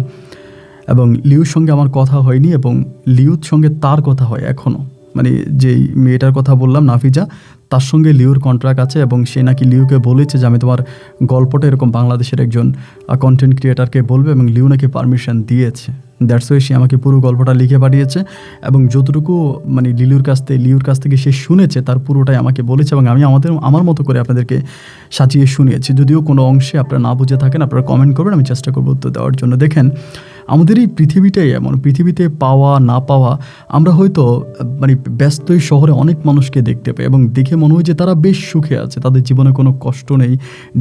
এবং লিওর সঙ্গে আমার কথা হয়নি, এবং লিওর সঙ্গে তার কথা হয় এখনও। মানে যেই মেয়েটার কথা বললাম নাফিজা, তার সঙ্গে লিওর কন্ট্রাক্ট আছে, এবং সে নাকি লিওকে বলেছে যে আমি তোমার গল্পটা এরকম বাংলাদেশের একজন কন্টেন্ট ক্রিয়েটারকে বলবে, এবং লিও নাকি পারমিশন দিয়েছে। দ্যাটস ওয়াই সে আমাকে পুরো গল্পটা লিখে পাঠিয়েছে, এবং যতটুকু মানে লিওর কাছ থেকে সে শুনেছে তার পুরোটাই আমাকে বলেছে, এবং আমি আমার মতো করে আপনাদেরকে সাজিয়ে শুনিয়েছি। যদিও কোনো অংশে আপনারা না বুঝে থাকেন, আপনারা কমেন্ট করবেন, আমি চেষ্টা করবো উত্তর দেওয়ার জন্য। দেখেন, আমাদের এই পৃথিবীটাই এমন, পৃথিবীতে পাওয়া না পাওয়া, আমরা হয়তো মানে ব্যস্ত এই শহরে অনেক মানুষকে দেখতে পাই, এবং দেখে মনে হয় যে তারা বেশ সুখে আছে, তাদের জীবনে কোনো কষ্ট নেই,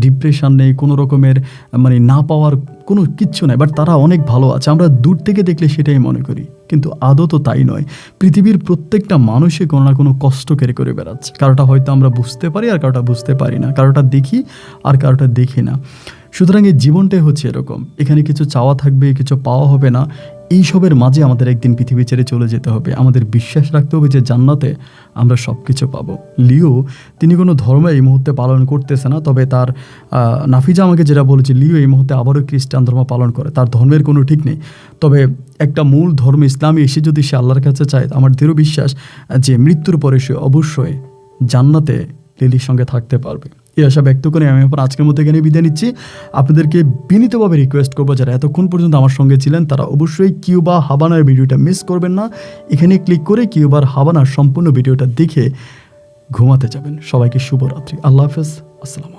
ডিপ্রেশন নেই, কোনো রকমের মানে না পাওয়ার কোনো কিচ্ছু নেই, বাট তারা অনেক ভালো আছে। আমরা দূর থেকে দেখলে সেটাই মনে করি, কিন্তু আদৌ তো তাই নয়। পৃথিবীর প্রত্যেকটা মানুষই কোনো না কোনো কষ্ট করে বেড়াচ্ছে। কারোটা হয়তো আমরা বুঝতে পারি, আর কারোটা বুঝতে পারি না, কারোটা দেখি আর কারোটা দেখি না। সুতরাং এই জীবনটাই হচ্ছে এরকম, এখানে কিছু চাওয়া থাকবে, কিছু পাওয়া হবে না। এইসবের মাঝে আমাদের একদিন পৃথিবী ছেড়ে চলে যেতে হবে। আমাদের বিশ্বাস রাখতে হবে যে জান্নাতে আমরা সব কিছু পাবো। লিও তিনি কোনো ধর্ম এই মুহূর্তে পালন করতেছে না, তবে তার নাফিজা আমাকে যেটা বলেছে, লিও এই মুহূর্তে আবারও খ্রিস্টান ধর্ম পালন করে। তার ধর্মের কোনো ঠিক নেই, তবে একটা মূল ধর্ম ইসলামী এসে যদি সে আল্লাহর কাছে চায়, আমার দৃঢ় বিশ্বাস যে মৃত্যুর পরে সে অবশ্যই জান্নাতে লিলির সঙ্গে থাকতে পারবে। এই আশা ব্যক্ত করে আমি এখন আজকের মতো এখানে বিদায় নিচ্ছি। আপনাদেরকে বিনীতভাবে রিকোয়েস্ট করবো, যারা এতক্ষণ পর্যন্ত আমার সঙ্গে ছিলেন তারা অবশ্যই কিউবা হাভানার ভিডিওটা মিস করবেন না। এখানে ক্লিক করে কিউবার হাভানার সম্পূর্ণ ভিডিওটা দেখে ঘুমাতে যাবেন। সবাইকে শুভরাত্রি, আল্লাহ হাফেজ, আসসালাম।